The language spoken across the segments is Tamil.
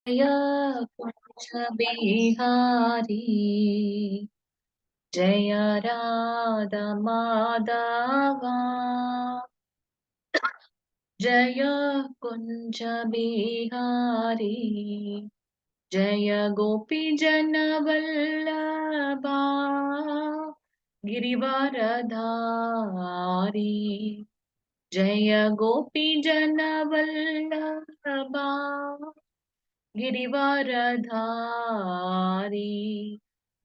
जय कुंज बिहारी जय राधा माधवा जय कुंज बिहारी जय गोपी जन वल्लभा गिरिवरधारी जय गोपी जन वल्लभा गिरिवरधारी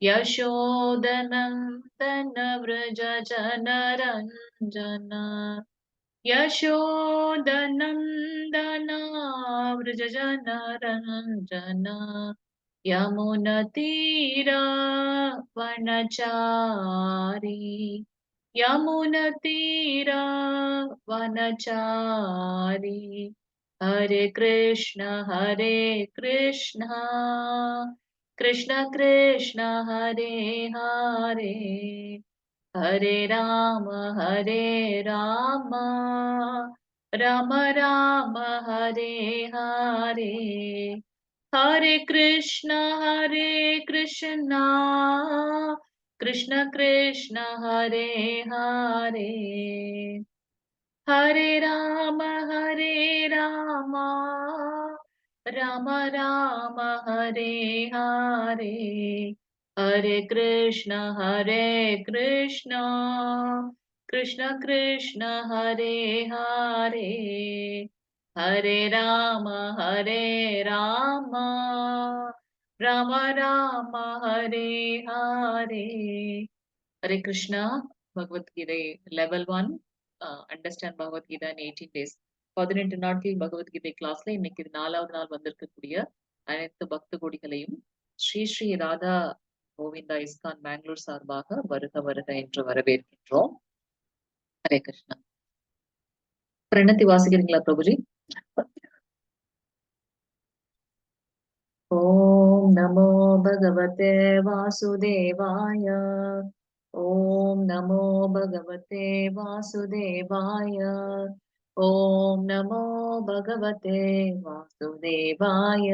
यशोदनन्दन व्रज जनरञ्जन यशोदनन्दन व्रज जनरञ्जन यमुनतीरवनचारी यमुनतीरवनचारी हरे कृष्ण कृष्ण कृष्ण हरे हरे हरे राम राम राम हरे हरे हरे कृष्ण कृष्ण कृष्ण हरे हरे हरे राम राम राम हरे हरे हरे कृष्ण कृष्ण कृष्ण हरे हरे हरे राम राम राम हरे हरे हरे कृष्णा भगवत गीதை level 1 understand Bhagavad Gita in 18 days 18 நாட்கள் பகவத்கீதை கிளாஸ்ல இன்னைக்கு இது 4வது நாள் வந்திருக்கக்கூடிய அனைத்து பக்த கோடிகளையும் ஸ்ரீ ஸ்ரீ ராதா கோவிந்தா இஸ்கான் பெங்களூர் சார்பாக வருக வருக என்று வரவேற்கின்றோம். ஹரே கிருஷ்ணா. பிரணத்தி வாசிக்கிறீங்களா பிரபுஜி? ஓம் நமோ பகவதே வாசுதேவாய ஓம் நமோ பகவதே வாசுதேவாய ஓம் நமோ பகவதே வாசுதேவாய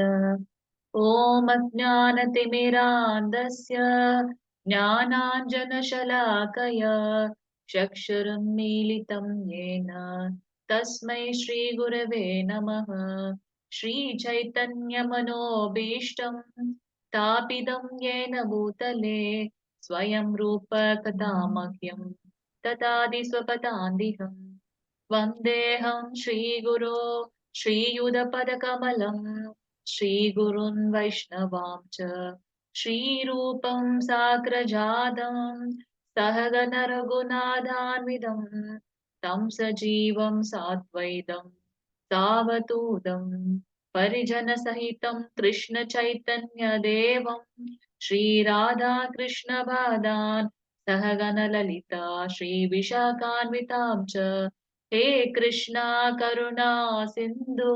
ஓம் அஜ்ஞானதிமிராந்தஸ்ய ஞானாஞ்சனशलाकय चक्षुरुन्मीलितं येन तस्मै श्रीगुरवे नमः श्रीचैतन्यमनोभीष्टं स्थापितं येन भूतले स्वयं रूप कदा मह्यं ददाति स्वपदान्तिकं वन्देऽहं श्रीगुरो श्रीयुतपदकमलं श्रीगुरुन् वैष्णवां च श्रीरूपं साग्रजातं सहगण रघुनाथान्वितं तं सजीवं साद्वैतं सावधूतं परिजनसहितं कृष्णचैतन्यदेवं श्रीराधाकृष्णपादान् सहगणललिता श्रीविशाखान्वितां च हे कृष्णा करुणा सिन्धु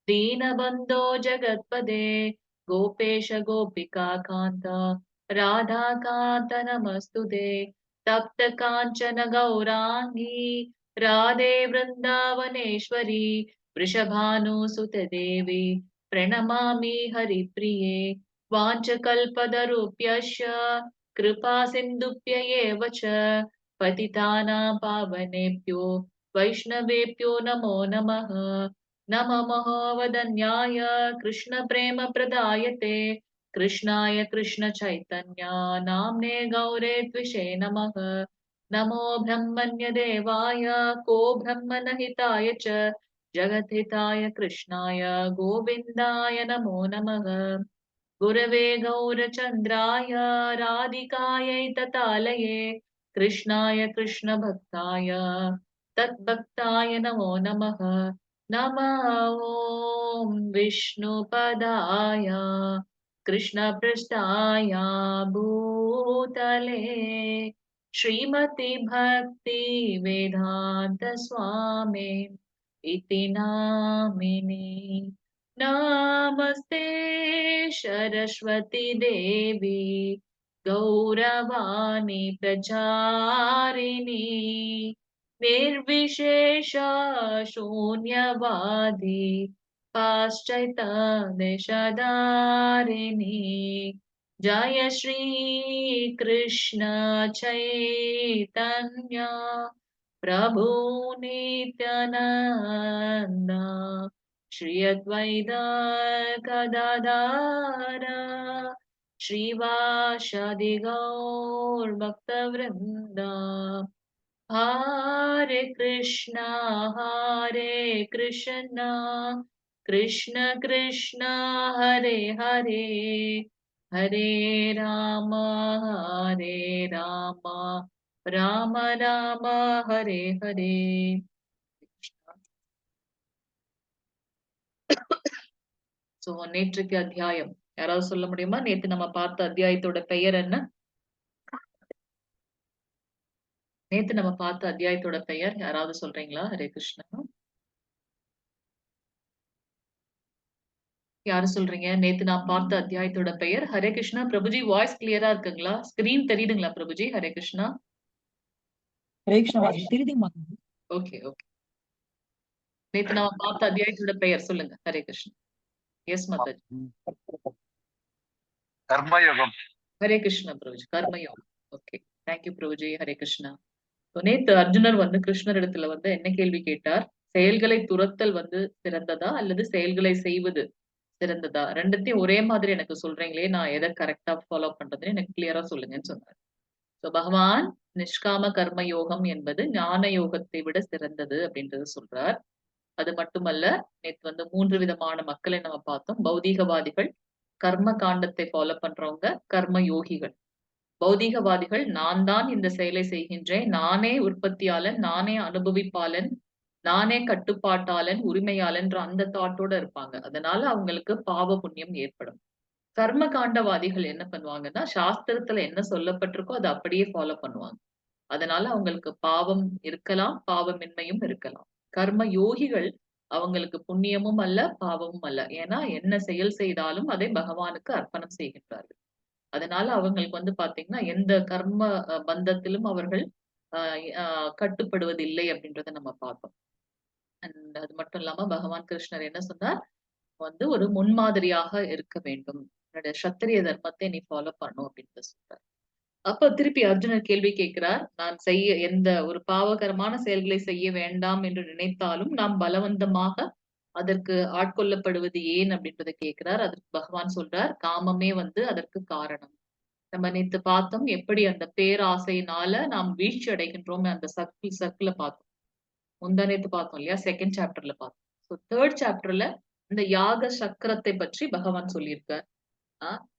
दीनबन्धो जगत्पदे गोपेश गोपिका कान्त राधाकान्त नमस्तुते तप्त काञ्चन गौराङ्गी राधे वृन्दावनेश्वरी वृषभानुसुते देवी प्रणमामि हरिप्रिये वाञ्छकल्पतरुभ्यश्च कृपा सिन्धुभ्य एव च पतितानां पावनेभ्यो वैष्णवेभ्यो नमो नमः नमः वदन्याय कृष्णप्रेमप्रदायते कृष्णाय कृष्णचैतन्य नाम्ने गौरे द्विषे नमः नमो ब्रह्मण्यदेवाय को ब्रह्मणहिताय च जगद्हिताय कृष्णाय गोविन्दाय नमो नमः गुरवे गौरचन्द्राय राधिकायै ततालये कृष्णाय कृष्णभक्ताय तद्भक्ताय नमो नमः नमः ॐ विष्णुपदाय कृष्णपृष्ठाय भूतले श्रीमति भक्ति वेदांत स्वामी इति नामिने नमस्ते सरस्वती देवी गौरवाणी प्रचारिणी निर्विशेष शून्यवादी पाश्चैतदेशधारिणि जय श्री कृष्ण चैतन्य प्रभु नित्यानंद श्री अद्वैत गदाधर श्रीवासादि गौर भक्तवृंद हरे कृष्णा कृष्ण कृष्ण हरे हरे हरे राम राम राम हरे हरे. சோ நேற்றுக்கு அத்தியாயம் யாராவது சொல்ல முடியுமா? நேத்து நம்ம பார்த்த அத்தியாயத்தோட பெயர் என்ன? நேத்து நம்ம பார்த்த அத்தியாயத்தோட பெயர் யாராவது சொல்றீங்களா? ஹரே கிருஷ்ணா. யாரு சொல்றீங்க? நேத்து நான் பார்த்த அத்தியாயத்தோட பெயர். ஹரே கிருஷ்ணா. பிரபுஜி வாய்ஸ் கிளியரா இருக்குங்களா? ஸ்கிரீன் தெரியுதுங்களா பிரபுஜி? ஹரே கிருஷ்ணா. ஹரே கிருஷ்ணா மாதாஜி தெரியுதுங்க மாதாஜி. Okay okay. நேத்து நம்ம பார்த்த அத்தியாயத்தோட பெயர் சொல்லுங்க. ஹரே கிருஷ்ணா. எஸ் மாதாஜி. கர்மயோகம். ஹரே கிருஷ்ணா பிரபுஜி. கர்மயோகம். ஓகே. தேங்க்யூ பிரபுஜி. ஹரே கிருஷ்ணா. நேத்து அர்ஜுனர் வந்து கிருஷ்ணரிடத்துல வந்து என்ன கேள்வி கேட்டார்? செயல்களை துரத்தல் வந்து சிறந்ததா அல்லது செயல்களை செய்வது சிறந்ததா? ரெண்டுத்தையும் ஒரே மாதிரி எனக்கு சொல்றீங்களே, நான் எதை கரெக்டா ஃபாலோ பண்றதுன்னு எனக்கு கிளியரா சொல்லுங்கன்னு சொன்னார். சோ பகவான் நிஷ்காம கர்ம யோகம் என்பது ஞான யோகத்தை விட சிறந்தது அப்படின்றது சொல்றார். அது மட்டுமல்ல, நேத்து வந்து 3 விதமான மக்களை நம்ம பார்த்தோம். பௌதீகவாதிகள், கர்ம காண்டத்தை ஃபாலோ பண்றவங்க, கர்ம யோகிகள். பௌதீகவாதிகள் நான் தான் இந்த செயலை செய்கின்றேன், நானே உற்பத்தியாளன், நானே அனுபவிப்பாளன், நானே கட்டுப்பாட்டாளன், உரிமையாளன்ற அந்த தாட்டோட இருப்பாங்க. அதனால அவங்களுக்கு பாவ புண்ணியம் ஏற்படும். கர்ம காண்டவாதிகள் என்ன பண்ணுவாங்கன்னா, சாஸ்திரத்துல என்ன சொல்லப்பட்டிருக்கோ அதை அப்படியே ஃபாலோ பண்ணுவாங்க. அதனால அவங்களுக்கு பாவம் இருக்கலாம், பாவமின்மையும் இருக்கலாம். கர்ம யோகிகள் அவங்களுக்கு புண்ணியமும் அல்ல, பாவமும் அல்ல. ஏன்னா என்ன செயல் செய்தாலும் அதை பகவானுக்கு அர்ப்பணம் செய்கின்றார்கள். அதனால அவங்களுக்கு வந்து பாத்தீங்கன்னா எந்த கர்ம பந்தத்திலும் அவர்கள் கட்டுப்படுவதில்லை அப்படின்றத நம்ம பார்த்தோம். அண்ட் அது மட்டும் இல்லாம பகவான் கிருஷ்ணர் என்ன சொன்னார்? வந்து ஒரு முன்மாதிரியாக இருக்க வேண்டும். என்னுடைய சத்திரிய தர்மத்தை நீ ஃபாலோ பண்ணும் அப்படின்னு சொல்றார். அப்ப திருப்பி அர்ஜுனர் கேள்வி கேட்கிறார். நான் செய்ய எந்த ஒரு பாவகரமான செயல்களை செய்ய வேண்டாம் என்று நினைத்தாலும் நாம் பலவந்தமாக அதற்கு ஆட்கொள்ளப்படுவது ஏன் அப்படின்றத கேட்கிறார். அதற்கு பகவான் சொல்றார், காமமே வந்து அதற்கு காரணம். நம்ம நேத்து பார்த்தோம் எப்படி அந்த பேராசையினால நாம் வீழ்ச்சி அடைகின்றோம். அந்த சர்க்கிள பார்த்தோம். முந்தா நேத்து பார்த்தோம் இல்லையா? செகண்ட் சாப்டர்ல பார்த்தோம். ஸோ தேர்ட் சாப்டர்ல இந்த யாக சக்கரத்தை பற்றி பகவான் சொல்லியிருக்கார்.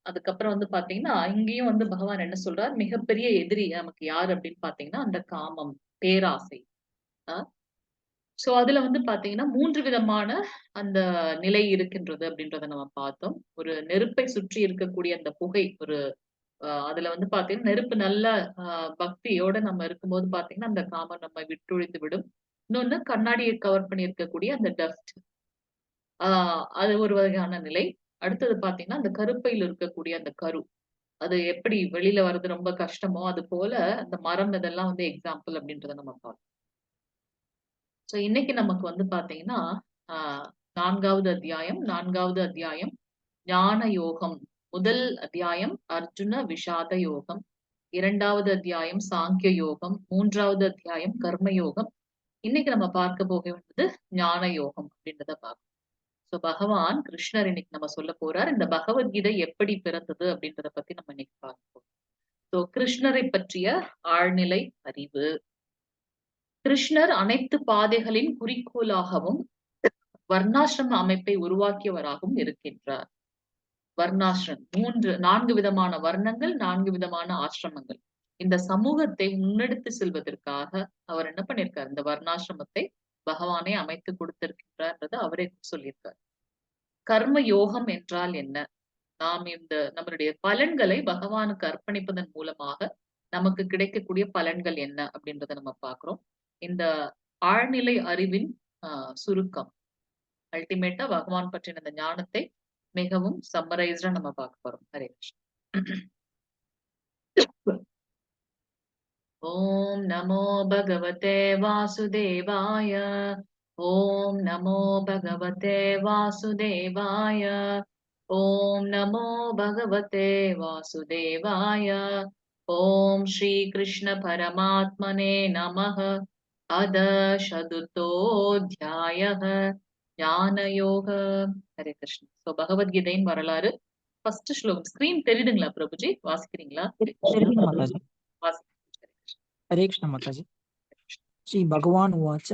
அதுக்கப்புறம் வந்து பாத்தீங்கன்னா இங்கேயும் வந்து பகவான் என்ன சொல்றார்? மிகப்பெரிய எதிரி நமக்கு யாரு அப்படின்னு பாத்தீங்கன்னா அந்த காமம், பேராசை. சோ அதுல வந்து பாத்தீங்கன்னா 3 விதமான அந்த நிலை இருக்கின்றது அப்படின்றத நம்ம பார்த்தோம். ஒரு நெருப்பை சுற்றி இருக்கக்கூடிய அந்த புகை ஒரு அதுல வந்து பாத்தீங்கன்னா நெருப்பு நல்ல பக்தியோட நம்ம இருக்கும்போது பாத்தீங்கன்னா அந்த காமம் நம்ம விட்டொழித்து விடும். இன்னொன்னு கண்ணாடியை கவர் பண்ணி இருக்கக்கூடிய அந்த டஸ்ட். அது ஒரு வகையான நிலை. அடுத்தது பாத்தீங்கன்னா அந்த கருப்பையில இருக்கக்கூடிய அந்த கரு. அது எப்படி வெளியில வர்றது ரொம்ப கஷ்டமோ, அது போல அந்த மரம் இதெல்லாம் வந்து எக்ஸாம்பிள் அப்படின்றத நம்ம பார்த்தோம். சோ இன்னைக்கு நமக்கு வந்து பாத்தீங்கன்னா, ஆ 4வது அத்தியாயம் ஞான யோகம். முதல் அத்தியாயம் அர்ஜுன விஷாத யோகம். 2வது அத்தியாயம் சாங்கிய யோகம். 3வது அத்தியாயம் கர்ம யோகம். இன்னைக்கு நம்ம பார்க்க போக வேண்டியது ஞான யோகம் அப்படின்றத பார்க்கணும். சோ பகவான் கிருஷ்ணர் இன்னைக்கு நம்ம சொல்ல போறார். இந்த பகவத்கீதை எப்படி பிறந்தது அப்படின்றத பத்தி நம்ம இன்னைக்கு பார்ப்போம். சோ கிருஷ்ணரை பற்றிய ஆழ்நிலை அறிவு. கிருஷ்ணர் அனைத்து பாதைகளின் குறிக்கோளாகவும் வர்ணாசிரம அமைப்பை உருவாக்கியவராகவும் இருக்கின்றார். வர்ணாசிரம் 4 விதமான வர்ணங்கள், 4 விதமான ஆசிரமங்கள். இந்த சமூகத்தை முன்னெடுத்து செல்வதற்காக அவர் என்ன பண்ணிருக்காரு? இந்த வர்ணாசிரமத்தை பகவானே அமைத்து கொடுத்திருக்கின்றார்ன்றத அவரே சொல்லியிருக்கார். கர்ம யோகம் என்றால் என்ன? நாம் இந்த நம்மளுடைய பலன்களை பகவானுக்கு அர்ப்பணிப்பதன் மூலமாக நமக்கு கிடைக்கக்கூடிய பலன்கள் என்ன அப்படின்றத நம்ம பார்க்கிறோம். இந்த ஆழ்நிலை அறிவின் சுருக்கம். அல்டிமேட்டா பகவான் பற்றின இந்த ஞானத்தை மிகவும் சம்மரைஸ்டா நம்ம பார்க்க போறோம். ஹரே கிருஷ்ணா. ஓம் நமோ பகவதே வாசுதேவாய. ஓம் நமோ பகவதே வாசுதேவாய. ஓம் நமோ பகவதே வாசுதேவாய. ஓம் ஸ்ரீ கிருஷ்ண பரமாத்மனே நமः. அத சதுர்த்தோத்யாயः ஞானயோக. ஹரே கிருஷ்ணா. ஸோ பகவத்கீதையின் வரலாறு. ஃபர்ஸ்ட் ஸ்லோகம் ஸ்கிரீன் தெரியுதுங்களா பிரபுஜி? வாசிக்கிறீங்களா? ஹரே கிருஷ்ணா. தெரியுது மாதாஜி. வாசிக்கிறேன். हरे कृष्ण माताजी. श्री भगवान उवाच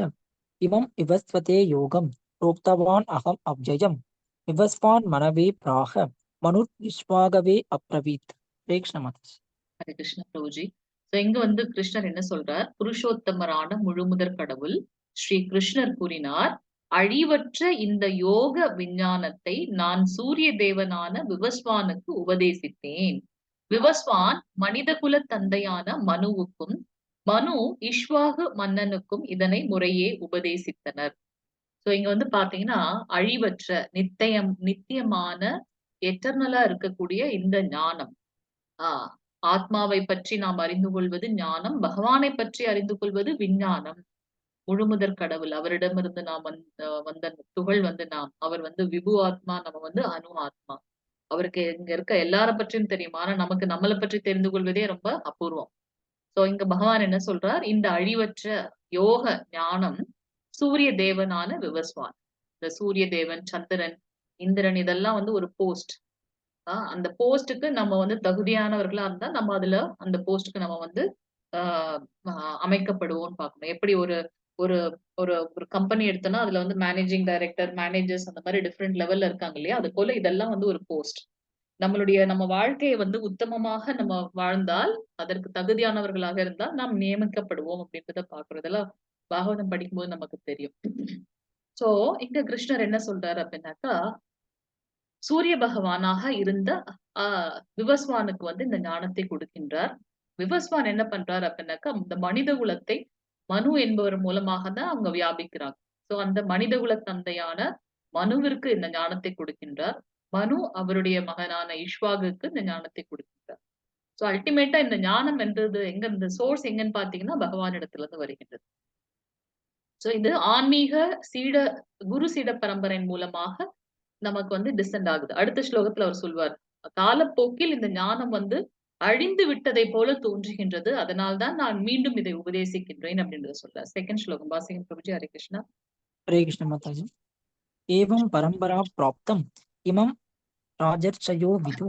इमं विवस्वते योगं प्रोक्तवान् अहम् अव्ययम् विवस्वान् मनवे प्राह मनुर्विश्वागवे अब्रवीत्. हरे कृष्ण माताजी. ஹரே கிருஷ்ண பிரபுஜி. So இங்க வந்து கிருஷ்ணர் என்ன சொல்றார்? புருஷோத்தமரான முழுமுதற் கடவுள் ஸ்ரீ கிருஷ்ணர் கூறினார், அழிவற்ற இந்த யோக விஞ்ஞானத்தை நான் சூரிய தேவனான விவஸ்வானுக்கு உபதேசித்தேன். விவஸ்வான் மனிதகுல தந்தையான மனுவுக்கும் மனு இஷ்வாகு மன்னனுக்கும் இதனை முறையே உபதேசித்தனர். சோ இங்க வந்து பாத்தீங்கன்னா அழிவற்ற நித்தியமான எட்டர்னலா இருக்கக்கூடிய இந்த ஞானம், ஆஹ் ஆத்மாவை பற்றி நாம் அறிந்து கொள்வது ஞானம், பகவானை பற்றி அறிந்து கொள்வது விஞ்ஞானம். முழுமுதற் கடவுள் அவரிடமிருந்து நாம் வந்த துகள் வந்து நாம், அவர் வந்து விபு ஆத்மா, நம்ம வந்து அணு ஆத்மா. அவருக்கு இங்க இருக்க எல்லார பற்றியும் தெரியும். ஆனா நமக்கு நம்மளை பற்றி தெரிந்து கொள்வதே ரொம்ப அபூர்வம். சோ இங்க பகவான் என்ன சொல்றார்? இந்த அழிவற்ற யோக ஞானம் சூரிய தேவனான விவஸ்வான். இந்த சூரிய தேவன், சந்திரன், இந்திரன் இதெல்லாம் வந்து ஒரு போஸ்ட். அந்த போஸ்டுக்கு நம்ம வந்து தகுதியானவர்களா இருந்தா நம்ம அதுல அந்த போஸ்டுக்கு நம்ம வந்து ஆஹ் அமைக்கப்படுவோம்னு பார்க்கணும். எப்படி ஒரு ஒரு ஒரு ஒரு கம்பெனி எடுத்தோம்னா அதுல வந்து மேனேஜிங் டைரக்டர், மேனேஜர்ஸ் அந்த மாதிரி டிஃப்ரெண்ட் லெவல்ல இருக்காங்க இல்லையா? அது போல இதெல்லாம் வந்து ஒரு போஸ்ட். நம்ம வாழ்க்கையை வந்து உத்தமமாக நம்ம வாழ்ந்தால், அதற்கு தகுதியானவர்களாக இருந்தால் நாம் நியமிக்கப்படுவோம் அப்படின்றத பார்க்கிறோம். இதெல்லாம் பாகவதம் படிக்கும்போது நமக்கு தெரியும். சோ இங்க கிருஷ்ணர் என்ன சொல்றாரு அப்படின்னாக்கா, சூரிய பகவானாக இருந்த விவஸ்வானுக்கு வந்து இந்த ஞானத்தை கொடுக்கின்றார். விவஸ்வான் என்ன பண்றார் அப்படின்னாக்கா, இந்த மனித குலத்தை மனு என்பவர் மூலமாக தான் அவங்க வியாபிக்கிறாங்க. சோ அந்த மனிதகுல தந்தையான மனுவிற்கு இந்த ஞானத்தை கொடுக்கின்றார். மனு அவருடைய மகனான இஷ்வாகுக்கு இந்த ஞானத்தை கொடுக்கின்றார். சோ அல்டிமேட்டா இந்த ஞானம் என்றது எங்க, இந்த சோர்ஸ் எங்கன்னு பாத்தீங்கன்னா பகவானிடத்துல இருந்து வருகின்றது. சோ இது ஆன்மீக சீட குரு சீட பரம்பரையின் மூலமாக நமக்கு வந்து டிசெண்ட் ஆகுது. அடுத்த ஸ்லோகத்துல அவர் சொல்வார், காலப்போக்கில் இந்த ஞானம் வந்து அழிந்து விட்டதை போல தோன்றுகின்றது. அதனால்தான் நான் மீண்டும் இதை உபதேசிக்கின்றேன் அப்படின்றத சொல்றார். செகண்ட் ஸ்லோகம் வாசிங்க பிரபுஜி. ஹரே கிருஷ்ணா. हरे कृष्ण माताजी. एवं परम्परा प्राप्तम् इमं राजर्षयो विदु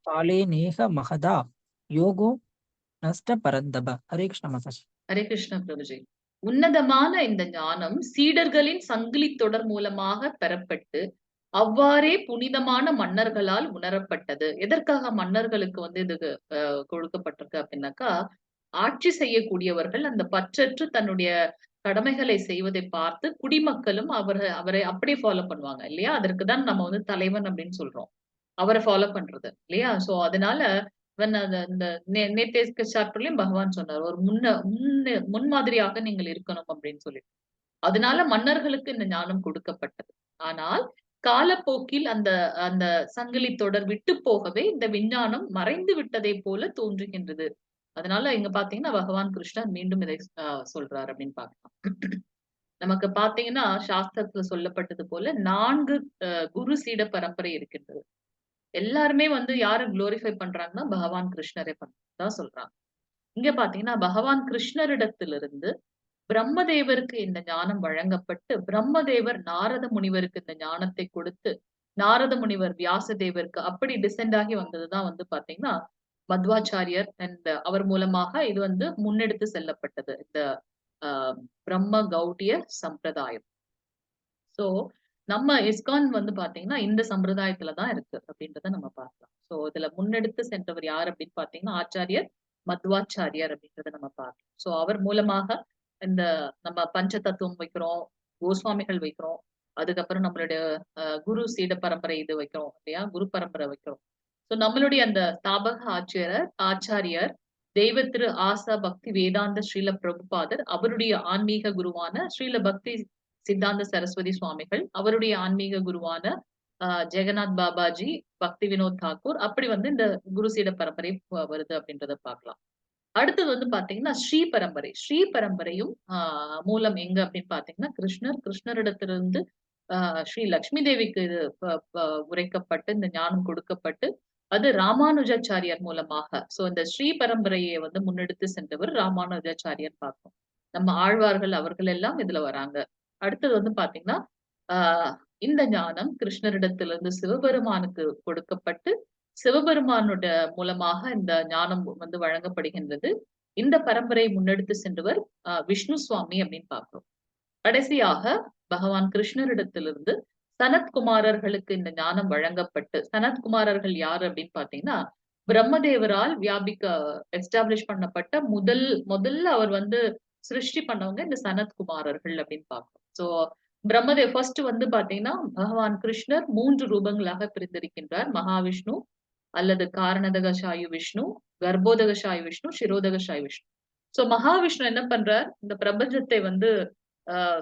काले नेह महदा योगो नष्ट परन्दभ. हरे कृष्ण माताजी. ஹரே கிருஷ்ண பிரபுஜி. உன்னதமான இந்த ஞானம் சீடர்களின் சங்கிலி தொடர் மூலமாக பெறப்பட்டு அவ்வாறே புனிதமான மன்னர்களால் உணரப்பட்டது. எதற்காக மன்னர்களுக்கு வந்து இது கொடுக்கப்பட்டிருக்கு அப்படின்னாக்கா, ஆட்சி செய்யக்கூடியவர்கள் அந்த பற்றற்று தன்னுடைய கடமைகளை செய்வதை பார்த்து குடிமக்களும் அவரை அப்படியே ஃபாலோ பண்ணுவாங்க இல்லையா? அதற்கு தான் நம்ம வந்து தலைவன் அப்படின்னு சொல்றோம். அவரை ஃபாலோ பண்றது இல்லையா? சோ அதனால அந்த நேத்தே சாப்டர்லயும் பகவான் சொன்னார், ஒரு முன்மாதிரியாக நீங்கள் இருக்கணும் அப்படின்னு சொல்லி. அதனால மன்னர்களுக்கு இந்த ஞானம் கொடுக்கப்பட்டது. ஆனால் காலப்போக்கில் அந்த அந்த சங்கிலி தொடர் விட்டு போகவே இந்த விஞ்ஞானம் மறைந்து விட்டதை போல தோன்றுகின்றது. அதனால இங்க பாத்தீங்கன்னா பகவான் கிருஷ்ணர் மீண்டும் இதை சொல்றார் அப்படின்னு பார்க்கலாம். நமக்கு பாத்தீங்கன்னா சாஸ்திரத்துல சொல்லப்பட்டது போல 4 குரு சீட பரம்பரை இருக்கின்றது. எல்லாருமே வந்து யாரு குளோரிஃபை பண்றாங்கன்னா பகவான் கிருஷ்ணரை தான் சொல்றாங்க. இங்க பாத்தீங்கன்னா பகவான் கிருஷ்ணரிடத்திலிருந்து பிரம்மதேவருக்கு இந்த ஞானம் வழங்கப்பட்டு, பிரம்மதேவர் நாரத முனிவருக்கு இந்த ஞானத்தை கொடுத்து, நாரத முனிவர் வியாசதேவருக்கு அப்படி டிசெண்ட் ஆகி வந்ததுதான் வந்து பாத்தீங்கன்னா மத்வாச்சாரியர் அண்ட் அவர் மூலமாக இது வந்து முன்னெடுத்து செல்லப்பட்டது. இந்த பிரம்ம கௌடிய சம்பிரதாயம். சோ நம்ம இஸ்கான் வந்து பாத்தீங்கன்னா இந்த சம்பிரதாயத்துலதான் இருக்கு அப்படின்றத நம்ம பார்க்கலாம். சோ இதுல முன்னெடுத்து சென்றவர் யார் அப்படின்னு பாத்தீங்கன்னா ஆச்சாரியர் மத்வாச்சாரியர் அப்படின்றத நம்ம பார்க்கலாம். சோ அவர் மூலமாக இந்த நம்ம பஞ்ச தத்துவம் வைக்கிறோம், கோஸ்வாமிகள் வைக்கிறோம், அதுக்கப்புறம் நம்மளுடைய குரு சீட பரம்பரை இது வைக்கிறோம் இல்லையா? குரு பரம்பரை வைக்கிறோம். சோ நம்மளுடைய அந்த ஸ்தாபக ஆச்சாரியர் தெய்வ திரு ஆசா பக்தி வேதாந்த ஸ்ரீல பிரபுபாதர், அவருடைய ஆன்மீக குருவான ஸ்ரீல பக்தி சித்தாந்த சரஸ்வதி சுவாமிகள், அவருடைய ஆன்மீக குருவான ஜெகநாத் பாபாஜி, பக்தி வினோத் தாக்கூர், அப்படி வந்து இந்த குரு சீட பரம்பரை வருது அப்படின்றத பார்க்கலாம். அடுத்தது வந்து பாத்தீங்கன்னா ஸ்ரீ பரம்பரை. ஸ்ரீ பரம்பரையும் மூலம் எங்க அப்படின்னு பாத்தீங்கன்னா, கிருஷ்ணரிடத்திலிருந்து ஸ்ரீ லக்ஷ்மி தேவிக்கு இது ப ப உரைக்கப்பட்டு, இந்த ஞானம் கொடுக்கப்பட்டு, அது ராமானுஜாச்சாரியார் மூலமாக. இந்த ஸ்ரீ பரம்பரையை வந்து முன்னெடுத்து சென்றவர் ராமானுஜாச்சாரியார் பார்ப்போம். நம்ம ஆழ்வார்கள் அவர்கள் எல்லாம் இதுல வராங்க. அடுத்தது வந்து பாத்தீங்கன்னா, ஆ இந்த ஞானம் கிருஷ்ணரிடத்திலிருந்து சிவபெருமானுக்கு கொடுக்கப்பட்டு, சிவபெருமானோட மூலமாக இந்த ஞானம் வந்து வழங்கப்படுகின்றது. இந்த பரம்பரையை முன்னெடுத்து சென்றவர் விஷ்ணு சுவாமி அப்படின்னு பார்க்கிறோம். கடைசியாக பகவான் கிருஷ்ணரிடத்திலிருந்து சனத்குமாரர்களுக்கு இந்த ஞானம் வழங்கப்பட்டு, சனத்குமாரர்கள் யாரு அப்படின்னு பார்த்தீங்கன்னா, பிரம்மதேவரால் எஸ்டாப்ளிஷ் பண்ணப்பட்ட முதல்ல அவர் வந்து சிருஷ்டி பண்ணவங்க இந்த சனத்குமாரர்கள் அப்படின்னு பார்க்கிறோம். பிரம்மதேவ் ஃபர்ஸ்ட் வந்து பார்த்தீங்கன்னா, பகவான் கிருஷ்ணர் 3 ரூபங்களாக பிரிந்திருக்கின்றார். மகாவிஷ்ணு அல்லது காரணதகசாயி விஷ்ணு, கர்ப்போதகசாயி விஷ்ணு, சிரோதகசாயி விஷ்ணு. மகாவிஷ்ணு என்ன பண்றார்? இந்த பிரபஞ்சத்தை வந்து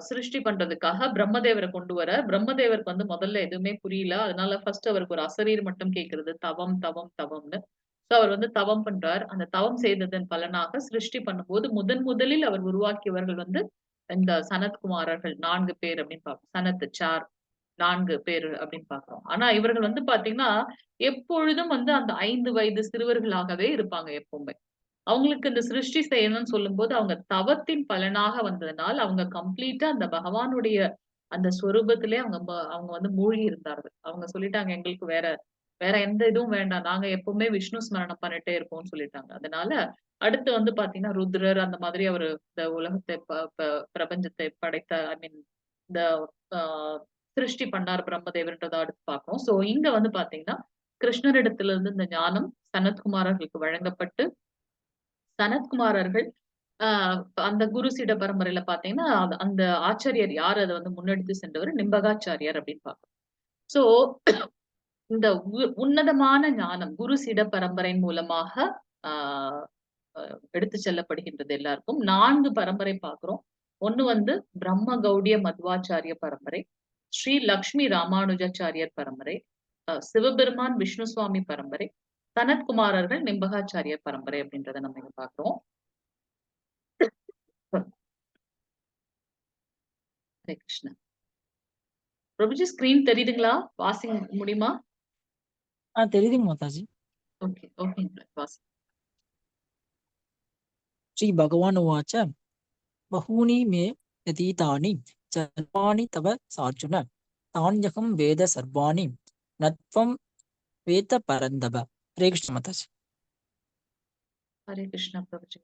சிருஷ்டி பண்றதுக்காக பிரம்மதேவர கொண்டு வரார். பிரம்மதேவருக்கு வந்து முதல்ல எதுவுமே புரியல. அதனால ஃபர்ஸ்ட் அவருக்கு ஒரு அசரீர் மட்டும் கேட்கிறது. தவம், தவம், தவம்ன்னு. அவர் வந்து தவம் பண்றார். அந்த தவம் செய்ததன் பலனாக சிருஷ்டி பண்ணும்போது முதலில் அவர் உருவாக்கியவர்கள் வந்து இந்த சனத்குமாரர்கள் 4 பேர் அப்படின்னு பார்ப்போம். சனத், சார் 4 பேரு அப்படின்னு பார்க்கிறோம். ஆனா இவர்கள் வந்து பார்த்தீங்கன்னா, எப்பொழுதும் வந்து அந்த 5 வயது சிறுவர்களாகவே இருப்பாங்க எப்பவுமே. அவங்களுக்கு இந்த சிருஷ்டி செய்யணும்னு சொல்லும்போது, அவங்க தவத்தின் பலனாக வந்ததுனால், அவங்க கம்ப்ளீட்டா அந்த பகவானுடைய அந்த ஸ்வரூபத்திலே அவங்க வந்து மூழ்கி இருந்தார்கள். அவங்க சொல்லிட்டாங்க, எங்களுக்கு வேற வேற எந்த இதுவும் வேண்டாம். நாங்க எப்பவுமே விஷ்ணு ஸ்மரணம் பண்ணிட்டே இருப்போம்னு சொல்லிட்டாங்க. அதனால அடுத்து வந்து பார்த்தீங்கன்னா, ருத்ரர் அந்த மாதிரி அவரு இந்த உலகத்தை ப ப பிரபஞ்சத்தை படைத்த இந்த அ சிருஷ்டி பண்ணார் பிரம்மதேவர்ன்றத அடுத்து பார்ப்போம். இங்க வந்து பார்த்தீங்கன்னா, கிருஷ்ணரிடத்திலிருந்து இந்த ஞானம் சனத்குமாரர்களுக்கு வழங்கப்பட்டு சனத்குமாரர்கள் அ அந்த குரு சீட பரம்பரையில பார்த்தீங்கன்னா, அந்த ஆச்சாரியர் யார் அத வந்து முன்னெடுத்து சென்றவர் நிம்பகாச்சாரியார் அப்படின்னு பார்க்கிறோம். சோ இந்த உன்னதமான ஞானம் குரு சீட பரம்பரையின் மூலமாக ஆ அ எடுத்துச் செல்லப்படுகின்றது எல்லாருக்கும். 4 பரம்பரை பார்க்கிறோம். ஒண்ணு வந்து பிரம்ம கௌடிய மத்வாச்சாரிய பரம்பரை, ஸ்ரீ லக்ஷ்மி ராமானுஜாச்சாரியர் பரம்பரை, சிவபெருமான் விஷ்ணு சுவாமி பரம்பரை, சனத்குமாரர்கள் நிம்பகாச்சாரியர் பரம்பரை அப்படின்றத நம்ம இங்க பார்க்கிறோம். ஹரே கிருஷ்ணா. பிரபுஜி ஸ்கிரீன் தெரியுதுங்களா? வாசிங் முடியுமா? தெரியுதுங்க மாதாஜி. ஓகே, ஓகேங்க. ஸ்ரீ பகவான் உவாச்ச பகூனி மே யதீதானி சர்வாணி தவ சார்ஜுன தான்யகம் வேத சர்வாணி நத்வம் வேத பரந்தப. ஹரே கிருஷ்ண மாதாஜி. ஹரே கிருஷ்ணா பிரபுஜி.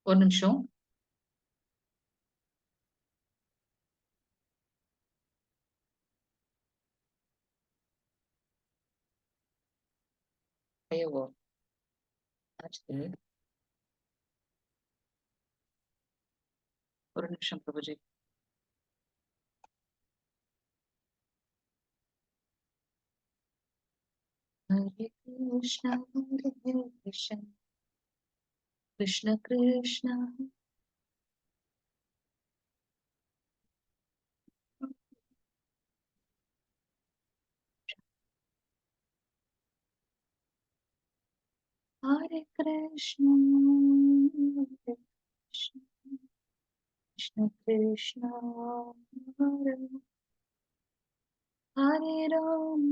ஒரு நிமிஷம். ஐயோ! ஆச்சு. ஒரு நிமிஷம் பிரபுஜி. ஹரே கிருஷ்ணா, ஹரே கிருஷ்ணா, கிருஷ்ண கிருஷ்ணா. ஹரே கிருஷ்ணா, ஹரே கிருஷ்ணா, கிருஷ்ண கிருஷ்ணா, ஹரே ஹரே ராம்,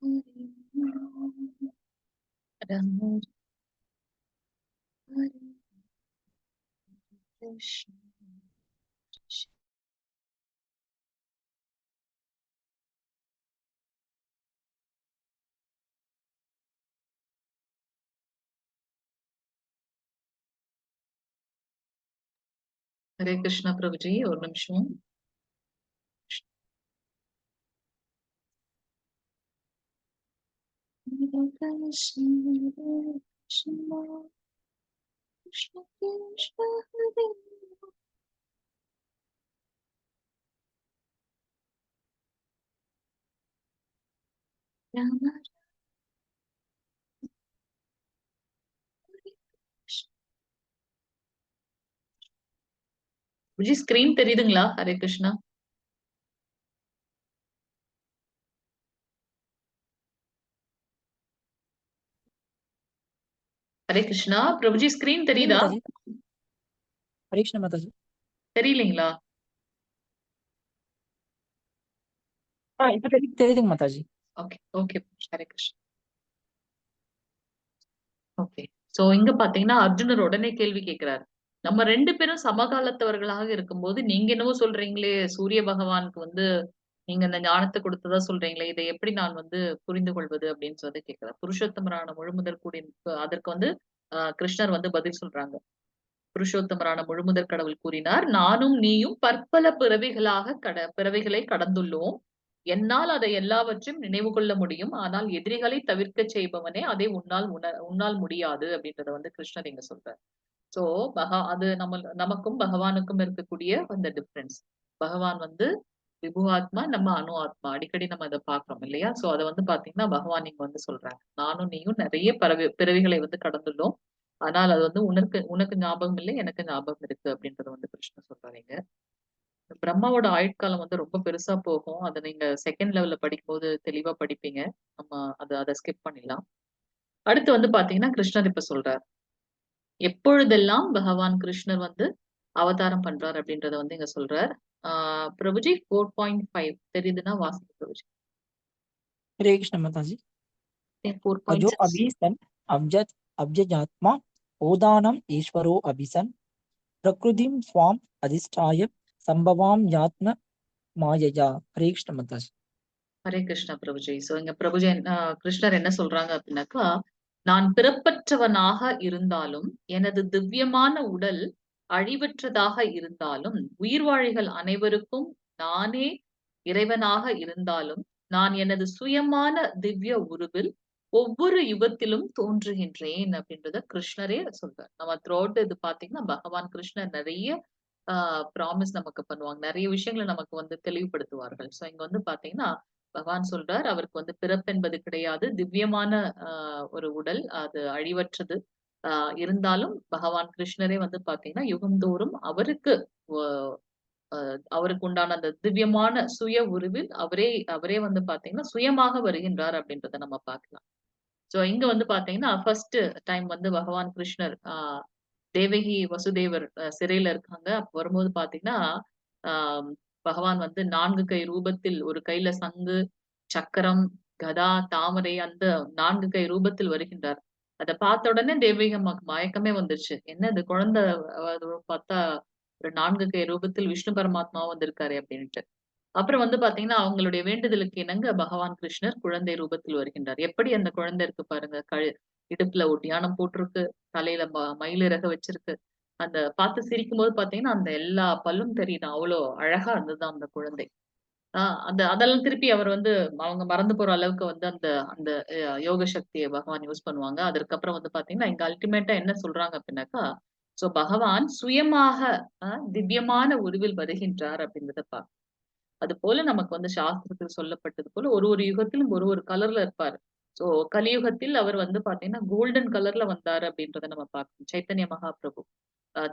ஹரே ராம், ராம் ஹரே கிருஷ்ணா. ஹரே கிருஷ்ணா பிரபுஜி. ஒரு நிமிஷம். ஹரே கிருஷ்ணா, ஹரே கிருஷ்ணா, கிருஷ்ண கிருஷ்ண, ஹரே ராம, ஹரே கிருஷ்ணா. விஜய் ஸ்கிரீன் தெரியுதுங்களா? ஹரே கிருஷ்ணா. ஹரே கிருஷ்ணா. பிரபுஜி ஸ்கிரீன் தெரியும் தெரியுதா? மாதாஜி. ஹரே கிருஷ்ணா மாதாஜி. தெரியலீங்களா? இப்ப தெரியுதுங்க Mataji. Okay, okay. Hare Krishna. Okay. So இங்க பாத்தீங்கன்னா அர்ஜுனர் உடனே கேள்வி கேட்கிறாரு. நம்ம 2 பேரும் சமகாலத்தவர்களாக இருக்கும்போது, நீங்க என்னவோ சொல்றீங்களே, சூரிய பகவானுக்கு வந்து நீங்க இந்த ஞானத்த குடுத்ததா சொல்றீங்களே, இதை எப்படி நான் வந்து புரிந்து கொள்வது? அப்படின்னு சொல்லி கேட்கிறார். புருஷோத்தமரான முழுமுதற் கூடிய அதற்கு வந்து கிருஷ்ணர் வந்து பதில் சொல்றாங்க. புருஷோத்தமரான முழுமுதற் கடவுள் கூறினார், "நானும் நீயும் பற்பல பிறவிகளை கடந்துள்ளோம். என்னால் அதை எல்லாவற்றையும் நினைவு கொள்ள முடியும். ஆனால் எதிரிகளை தவிர்க்கச் செய்பவனே, அதை உன்னால் முடியாது." அப்படின்றத வந்து கிருஷ்ணர் இங்க சொல்றார். சோ, அது நமக்கும் பகவானுக்கும் இருக்கக்கூடிய அந்த டிஃபரன்ஸ். பகவான் வந்து விபு ஆத்மா, நம்ம அணு ஆத்மா. அடிக்கடி நம்ம அத பார்க்கிறோம் இல்லையா? சோ அத வந்து பார்த்தீங்கன்னா, பகவான் இங்க வந்து சொல்றாங்க. நானும் நீயும் நெறைய பிறவிகளை வந்து கடந்துள்ளோம். ஆனால் அது வந்து உனக்கு உனக்கு ஞாபகம் இல்லை, எனக்கு ஞாபகம் இருக்கு அப்படின்றத வந்து கிருஷ்ணர் சொல்றாரு இங்க. பிரம்மாவோட ஆயுட்காலம் வந்து ரொம்ப பெருசா போகும். அத நீங்க 2ண்ட் லெவல்ல படிக்கும்போது தெளிவா படிப்பீங்க. நம்ம அத ஸ்கிப் பண்ணிடலாம். அடுத்து வந்து பார்த்தீங்கன்னா, கிருஷ்ணர் இப்ப சொல்றார். எப்பொழுதெல்லாம் பகவான் கிருஷ்ணர் வந்து அவதாரம் பண்றார் அப்படின்றத வந்து இங்க சொல்றார். ஆ பிரபுஜி 4.5 தெரியுதுன்னா வாசிங்க பிரபுஜி. हरे कृष्ण माता जी। अजो 4.6. अभिसन अब्जत अब्जजात्मा ओदानम ईश्वरो अभिसन प्रकृतिम स्वाम अधिष्ठाय संभवाम यात्म मायया। हरे कृष्ण माता जी। ஹரே கிருஷ்ணா பிரபுஜி. சோ இங்க பிரபுஜி கிருஷ்ணர் என்ன சொல்றாங்க அப்படின்னாக்கா, நான் பிறப்பற்றவனாக இருந்தாலும், எனது திவ்யமான உடல் அழிவற்றதாக இருந்தாலும், உயிர்வாழிகள் அனைவருக்கும் நானே இறைவனாக இருந்தாலும், நான் எனது சுயமான திவ்ய உருவில் ஒவ்வொரு யுகத்திலும் தோன்றுகின்றேன் அப்படின்றத கிருஷ்ணரே சொல்றார். நம்ம த்ரூஅவுட் இது பார்த்தீங்கன்னா, பகவான் கிருஷ்ணர் நெறைய ஆ ப்ராமிஸ் நமக்கு பண்ணுவாங்க. நெறைய விஷயங்கள நமக்கு வந்து தெளிவுபடுத்துவார்கள். சோ இங்க வந்து பார்த்தீங்கன்னா, பகவான் சொல்றார், அவருக்கு வந்து பிறப்பென்பது கிடையாது. திவ்யமான அ ஒரு உடல். அது அழிவற்றது. அ இருந்தாலும் பகவான் கிருஷ்ணரே வந்து பார்த்தீங்கன்னா, யுகந்தோறும் அவருக்கு ஒ அ அவருக்கு உண்டான அந்த திவ்யமான சுய உருவில் அவரே வந்து பார்த்தீங்கன்னா, சுயமாக வருகின்றார் அப்படின்றத நம்ம பார்க்கலாம். சோ இங்க வந்து பார்த்தீங்கன்னா, ஃபர்ஸ்ட் டைம் வந்து பகவான் கிருஷ்ணர் தேவகி வசுதேவர் சிறையில இருக்காங்க. அப்ப வரும்போது பார்த்தீங்கன்னா, ஆ பகவான் வந்து 4 கை ரூபத்தில் ஒரு கையில சங்கு, சக்கரம், கதா, தாமரை அந்த 4 கை ரூபத்தில் வருகின்றார். அத பார்த்த உடனே தேவகி அம்மாக்கு மயக்கமே வந்துருச்சு. என்ன இது குழந்தை அது பார்த்தா ஒரு 4 கை ரூபத்தில் விஷ்ணு பரமாத்மாவா வந்திருக்காரே அப்டின்ட்டு. அப்புறம் வந்து பார்த்தீங்கன்னா, அவங்களுடைய வேண்டுதலுக்கு இணங்க பகவான் கிருஷ்ணர் குழந்தை ரூபத்தில் வருகின்றார். எப்படி அந்த குழந்தை இருக்கு பாருங்க. இடுப்புல ஒட்டியாணம் போட்டிருக்கு. தலையில மயிலிறக வச்சிருக்கு. அந்த பார்த்து சிரிக்கும்போது பார்த்தீங்கன்னா, அந்த எல்லா பல்லும் தெரியுதாம். அவ்ளோ அழகா இருந்ததாம் அந்த குழந்தை. ஆ அதெல்லாம் திருப்பி அவர் வந்து அவங்க மறந்து போற அளவுக்கு வந்து அந்த அந்த யோக சக்திய பகவான் யூஸ் பண்ணுவாங்க. அதற்கப்புறம் வந்து பார்த்தீங்கன்னா, இங்க அல்டிமேட்டா என்ன சொல்றாங்க அப்டின்னாக்கா, சோ பகவான் சுயமாக திவ்யமான உருவில் வருகின்றார் அப்டின்றத அதுபோல நமக்கு வந்து சாஸ்திரத்தில் சொல்லப்பட்டது போல ஒரு ஒரு யுகத்திலும் ஒரு ஒரு கலர்ல இருப்பாரு. சோ கலியுகத்தில் அவர் வந்து பாத்தீங்கன்னா கோல்டன் கலர்ல வந்தாரு அப்படின்றத நம்ம பார்க்கணும். சைத்தன்ய மகாபிரபு.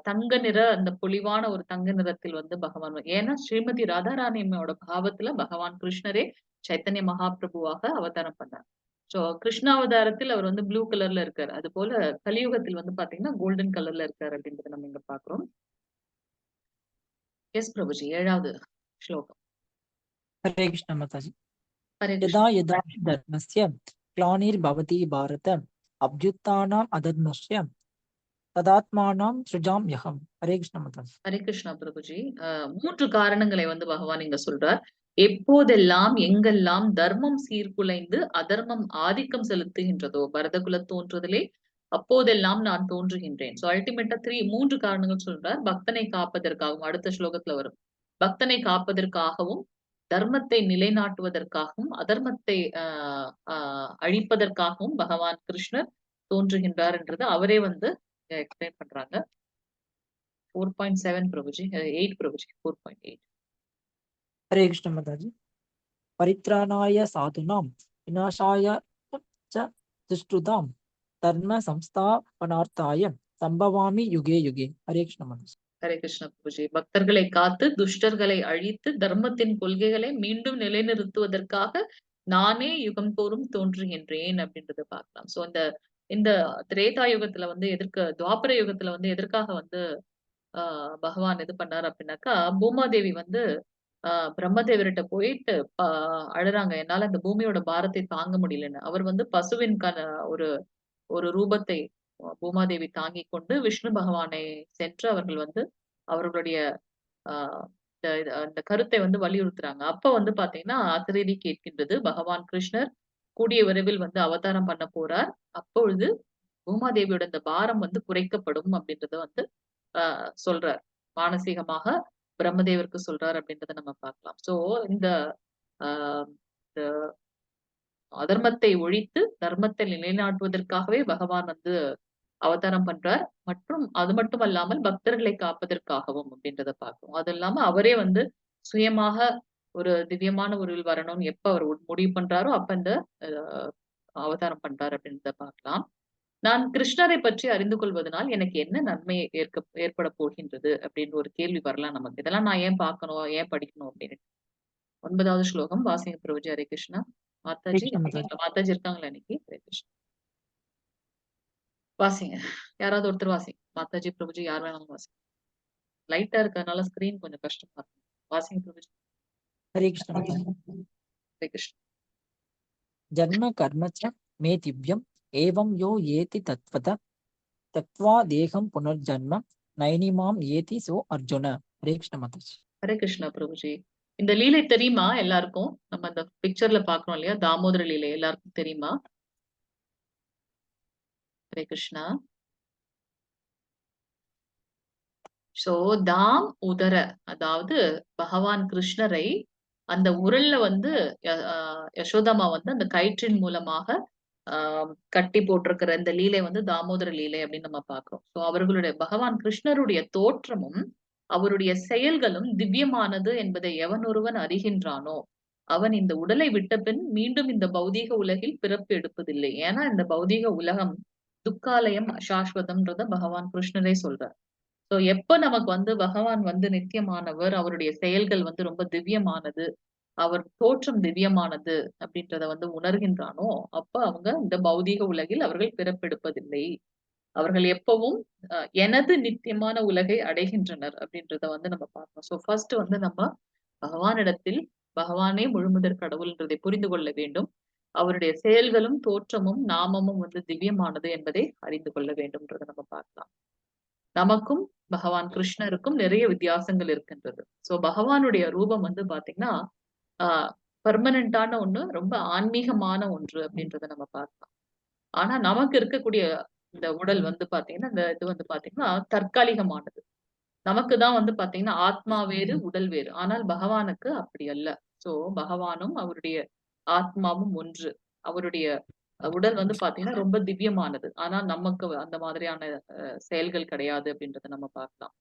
தங்க நிற அந்த பொலிவான ஒரு தங்க நிறத்தில் வந்து பகவான் ஏன்னா ஸ்ரீமதி ராதாராணியம்மோட பாவத்துல பகவான் கிருஷ்ணரே சைத்தன்ய மகாபிரபுவாக அவதாரம் பண்ணார். சோ கிருஷ்ணாவதாரத்தில் அவர் வந்து ப்ளூ கலர்ல இருக்காரு. அது போல கலியுகத்தில் வந்து பாத்தீங்கன்னா கோல்டன் கலர்ல இருக்காரு அப்படின்றத நம்ம இங்க பாக்குறோம். எஸ் பிரபுஜி 7வது ஸ்லோகம். हरे कृष्ण माता जी। ஹரே यदा கிருஷ்ணா. यदा हि धर्मस्य ग्लानिर्भवति भारत अभ्युत्थानम् अधर्मस्य तदात्मानं सृजाम्यहम्। हरे कृष्ण माता जी। ஹரே கிருஷ்ணா பிரபுஜி. 3 காரணங்களை வந்து பகவான் இங்க சொல்றார். எப்போதெல்லாம், எங்கெல்லாம் தர்மம் சீர்குலைந்து, அதர்மம் ஆதிக்கம் செலுத்துகின்றதோ, பரத குலத் தோன்றுதலே அப்போதெல்லாம் நான் தோன்றுகின்றேன். சோ அல்டிமேட்டா 3 காரணங்கள் சொல்றார். பக்தனை காப்பதற்காகவும், அடுத்த ஸ்லோகத்துல வரும். பக்தனை காப்பதற்காகவும், தர்மத்தை நிலைநாட்டுவதற்காகவும், அதர்மத்தை அ அ அழிப்பதற்காகவும் பகவான் கிருஷ்ணர் தோன்றுகின்றார் என்றது அவரே வந்து எக்ஸ்பிளைன் பண்றாங்க. 4.7 प्रभु जी 8 प्रभु जी 4.8 हरे कृष्ण माता जी। परित्राणाय साधूनां विनाशाय च दुष्कृतां धर्म संस्थापनार्थाय संभवामि युगे युगे। हरे कृष्ण माता जी। ஹரே கிருஷ்ண பிரபுஜி. பக்தர்களை காத்து துஷ்டர்களை அழித்து தர்மத்தின் கொள்கைகளை மீண்டும் நிலைநிறுத்துவதற்காக நானே யுகம் தோறும் தோன்றுகின்றேன் அப்படின்றத பார்க்கலாம். சோ இந்த இந்த திரேதா யுகத்துல வந்து துவாபர யுகத்துல வந்து எதற்காக வந்து பகவான் இது பண்ணாரு அப்படின்னாக்கா, பூமாதேவி வந்து பிரம்மதேவர்ட்ட போயிட்டு அழுறாங்க. என்னால இந்த பூமியோட பாரத்தை தாங்க முடியலன்னு. அவர் வந்து பசுவின் ஒரு ஒரு ரூபத்தை பூமாதேவி தாங்கிக் கொண்டு விஷ்ணு பகவானை சென்று அவர்கள் வந்து அவர்களுடைய ஆ அந்த கருத்தை வந்து வலியுறுத்துறாங்க. அப்ப வந்து பாத்தீங்கன்னா, அசரீரி கேட்கின்றது. பகவான் கிருஷ்ணர் கூடிய விரைவில் வந்து அவதாரம் பண்ண போறார். அப்பொழுது பூமாதேவியோட இந்த பாரம் வந்து குறைக்கப்படும் அப்படின்றத வந்து ஆ சொல்றார். மானசீகமாக பிரம்மதேவருக்கு சொல்றார் அப்படின்றத நம்ம பார்க்கலாம். சோ இந்த ஆ இந்த அதர்மத்தை ஒழித்து தர்மத்தை நிலைநாட்டுவதற்காகவே பகவான் வந்து அவதாரம் பண்றார். மற்றும் அது மட்டுமல்லாமல் பக்தர்களை காப்பதற்காகவும் அப்படின்றத பார்க்கிறோம். அது இல்லாம அவரே வந்து சுயமாக ஒரு திவ்யமான உருவில் வரணும்னு எப்ப அவர் முடிவு பண்றாரோ, அப்ப இந்த அ அவதாரம் பண்றார் அப்படின்றத பார்க்கலாம். நான் கிருஷ்ணரை பற்றி அறிந்து கொள்வதனால் எனக்கு என்ன நன்மை ஏற்பட போகின்றது அப்படின்னு ஒரு கேள்வி வரலாம் நமக்கு. இதெல்லாம் நான் ஏன் பார்க்கணும்? ஏன் படிக்கணும்? அப்படின்னு. 9வது ஸ்லோகம் வாசிங்க பிரபுஜி. ஹரே கிருஷ்ணா. ஹரே மாதாஜி கிருஷ்ண மாதாஜி. இருக்கீங்களா? மாதாஜி இருக்காங்களா இன்னைக்கு? ஹரே கிருஷ்ணா. வாசிங்க. யாராவது ஒருத்தர் வாசிங்க. மாதாஜி, பிரபுஜி யார் வேணாலும் வாசிங்க. லைட்டா இருக்கறதுனால ஸ்கிரீன் கொஞ்சம் கஷ்டமா இருக்கு. வாசிங்க பிரபுஜி. ஹரே கிருஷ்ண மாதாஜி. ஹரே கிருஷ்ணா. ஜன்ம கர்ம ச மே திவ்யம் ஏவம் யோ ஏதி தத்வத தத்வா தேகம் புனர்ஜன்ம நைனிமாம் ஏதி சோ அர்ஜுன. ஹரே கிருஷ்ண மாதாஜி. ஹரே கிருஷ்ணா பிரபுஜி. இந்த லீலை தெரியுமா எல்லாருக்கும்? நம்ம அந்த பிக்சர்ல பாக்குறோம் இல்லையா? தாமோதர லீலை எல்லாருக்கும் தெரியுமா? ஹரே கிருஷ்ணா. சோ தாம் உதர அதாவது பகவான் கிருஷ்ணரை அந்த உரல்ல வந்து யசோதாமா வந்து அந்த கயிற்றின் மூலமாக கட்டி போட்டிருக்கிற இந்த லீலை வந்து தாமோதர லீலை அப்படின்னு நம்ம பார்க்கிறோம். சோ அவர்களுடைய பகவான் கிருஷ்ணருடைய தோற்றமும் அவருடைய செயல்களும் திவ்யமானது என்பதை எவன் ஒருவன் அறிகின்றானோ அவன் இந்த உடலை விட்ட பின் மீண்டும் இந்த பௌதீக உலகில் பிறப்பு எடுப்பதில்லை. ஏன்னா இந்த பௌதீக உலகம் துக்காலயம் அசாஸ்வதம்ன்றத பகவான் கிருஷ்ணரே சொல்றார். சோ எப்ப நமக்கு வந்து பகவான் வந்து நித்தியமானவர், அவருடைய செயல்கள் வந்து ரொம்ப திவ்யமானது, அவர் தோற்றம் திவ்யமானது அப்படின்றத வந்து உணர்கின்றானோ, அப்ப அவங்க இந்த பௌதீக உலகில் அவர்கள் பிறப்பெடுப்பதில்லை. அவர்கள் எப்பவும் எனது நித்தியமான உலகை அடைகின்றனர் அப்படின்றத வந்து நம்ம பார்க்கணும். சோ ஃபர்ஸ்ட் வந்து நம்ம பகவானிடத்தில் பகவானே முழுமுதற் கடவுள்ன்றதை புரிந்து கொள்ள வேண்டும். அவருடைய செயல்களும், தோற்றமும், நாமமும் வந்து திவ்யமானது என்பதை அறிந்து கொள்ள வேண்டும்ன்றத நம்ம பார்க்கலாம். நமக்கும் பகவான் கிருஷ்ணருக்கும் நிறைய வித்தியாசங்கள் இருக்கின்றது. சோ பகவானுடைய ரூபம் வந்து பாத்தீங்கன்னா, பெர்மனன்டான ஒண்ணு, ரொம்ப ஆன்மீகமான ஒன்று அப்படின்றத நம்ம பார்க்கலாம். ஆனா நமக்கு இருக்கக்கூடிய இந்த உடல் வந்து பாத்தீங்கன்னா, இந்த இது வந்து பாத்தீங்கன்னா தற்காலிகமானது. நமக்கு தான் வந்து பாத்தீங்கன்னா, ஆத்மா வேறு, உடல் வேறு. ஆனால் பகவானுக்கு அப்படி அல்ல. சோ பகவானும் அவருடைய ஆத்மாவும் ஒன்று. அவருடைய உடல் வந்து பாத்தீங்கன்னா, ரொம்ப திவ்யமானது. ஆனா நமக்கு அந்த மாதிரியான செயல்கள் கிடையாது அப்படின்றத நம்ம பார்க்கலாம்.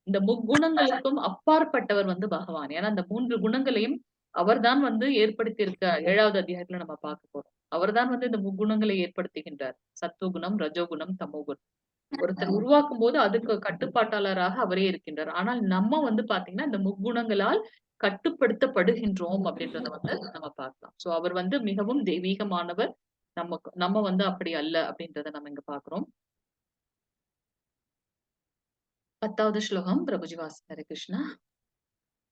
இந்த முக்குணங்களுக்கும் அப்பாற்பட்டவர் வந்து பகவான். ஏன்னா, இந்த 3 குணங்களையும் அவர்தான் வந்து ஏற்படுத்தியிருக்க 7வது அத்தியாயத்துல நம்ம பார்க்க போறோம். அவர்தான் வந்து இந்த முக்குணங்களை ஏற்படுத்துகின்றார். சத்துவகுணம், ரஜோகுணம், தமோகுணம். ஒருத்தர் உருவாக்கும்போது அதுக்கு கட்டுப்பாட்டாளராக அவரே இருக்கின்றார். ஆனால் நம்ம வந்து பாத்தீங்கன்னா, இந்த முக்குணங்களால் கட்டுப்படுத்தப்படுகின்றோம் அப்படின்றத வந்து நம்ம பார்க்கலாம். சோ அவர் வந்து மிகவும் தெய்வீகமானவர். நம்ம வந்து அப்படி அல்ல அப்படின்றத நம்ம இங்க பார்க்கிறோம். 10வது ஸ்லோகம் பிரபுஜி வாசிங்க. ஹரே கிருஷ்ணா.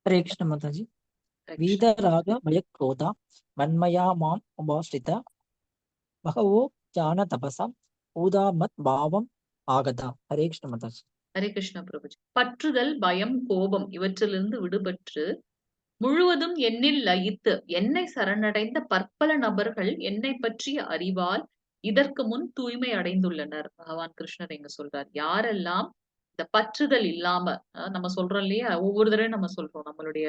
ஹரே கிருஷ்ண மாதாஜி. ஹரே கிருஷ்ணா. வீதராக பயக்ரோதா மன்மயா மாம் உபாஸ்ரித பகவோ ஞான தபசா ஊதாமத் பாவம் ஆகதா. ஹரே கிருஷ்ண மாதாஜி. ஹரே கிருஷ்ணா பிரபுஜி. பற்றுதல், பயம், கோபம் இவற்றிலிருந்து விடுபட்டு முழுவதும் என்னில் லயித்து என்னை சரணடைந்த பற்பல நபர்கள் என்னை பற்றிய அறிவால் இதற்கு முன் தூய்மை அடைந்துள்ளனர். பகவான் கிருஷ்ணர் இங்க சொல்றார். யாரெல்லாம் இந்த பற்றுதல் இல்லாம நம்ம சொல்றோம் இல்லையா? ஒவ்வொரு தடவையும் நம்ம சொல்றோம். நம்மளுடைய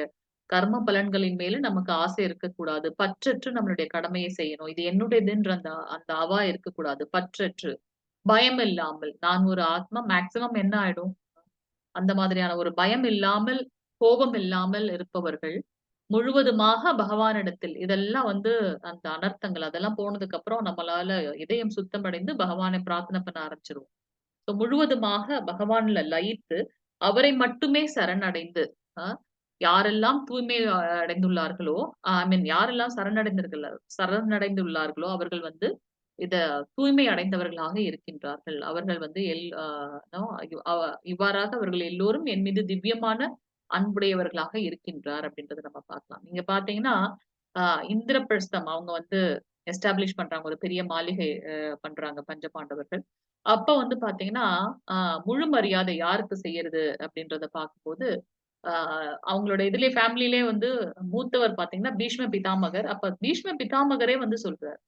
கர்ம பலன்களின் மேல நமக்கு ஆசை இருக்கக்கூடாது. பற்றற்று நம்மளுடைய கடமையை செய்யணும். இது என்னுடையதுன்ற அந்த அந்த அவா இருக்கக்கூடாது. பற்றற்று, பயம் இல்லாமல் நான் ஒரு ஆத்மா மேக்ஸிமம் என்ன ஆயிடும்? அந்த மாதிரியான ஒரு பயம் இல்லாமல், கோபம் இல்லாமல் இருப்பவர்கள், முழுவதுமாக பகவானிடத்தில் இதெல்லாம் வந்து அந்த அனர்த்தங்கள் அதெல்லாம் போனதுக்கு அப்புறம் நம்மளால இதயம் சுத்தமடைந்து பகவானை பிரார்த்தனை பண்ண ஆரம்பிச்சுருவோம். முழுவதுமாக பகவான்ல லயித்து, அவரை மட்டுமே சரணடைந்து யாரெல்லாம் தூய்மை அடைந்துள்ளார்களோ, ஐ மீன் யாரெல்லாம் சரணடைந்துள்ளார்களோ அவர்கள் வந்து இத தூய்மை அடைந்தவர்களாக இருக்கின்றார்கள். அவர்கள் வந்து இவ்வாறாக அவர்கள் எல்லோரும் என் மீது திவ்யமான அன்புடையவர்களாக இருக்கின்றார் அப்படின்றத நம்ம பார்க்கலாம். நீங்க பார்த்தீங்கன்னா, அ இந்திரபிரஸ்தம் அவங்க வந்து எஸ்டாப்ளிஷ் பண்றாங்க. ஒரு பெரிய மாளிகை பண்றாங்க பஞ்சபாண்டவர்கள். அப்ப வந்து பார்த்தீங்கன்னா, அ முழு மரியாதை யாருக்கு செய்யறது அப்படின்றத பார்க்கும்போது, அ அவங்களோட இதுலயே ஃபேமிலிலயே வந்து மூத்தவர் பார்த்தீங்கன்னா, பீஷ்ம பிதாமகர். அப்ப பீஷ்ம பிதாமகரே வந்து சொல்றாரு.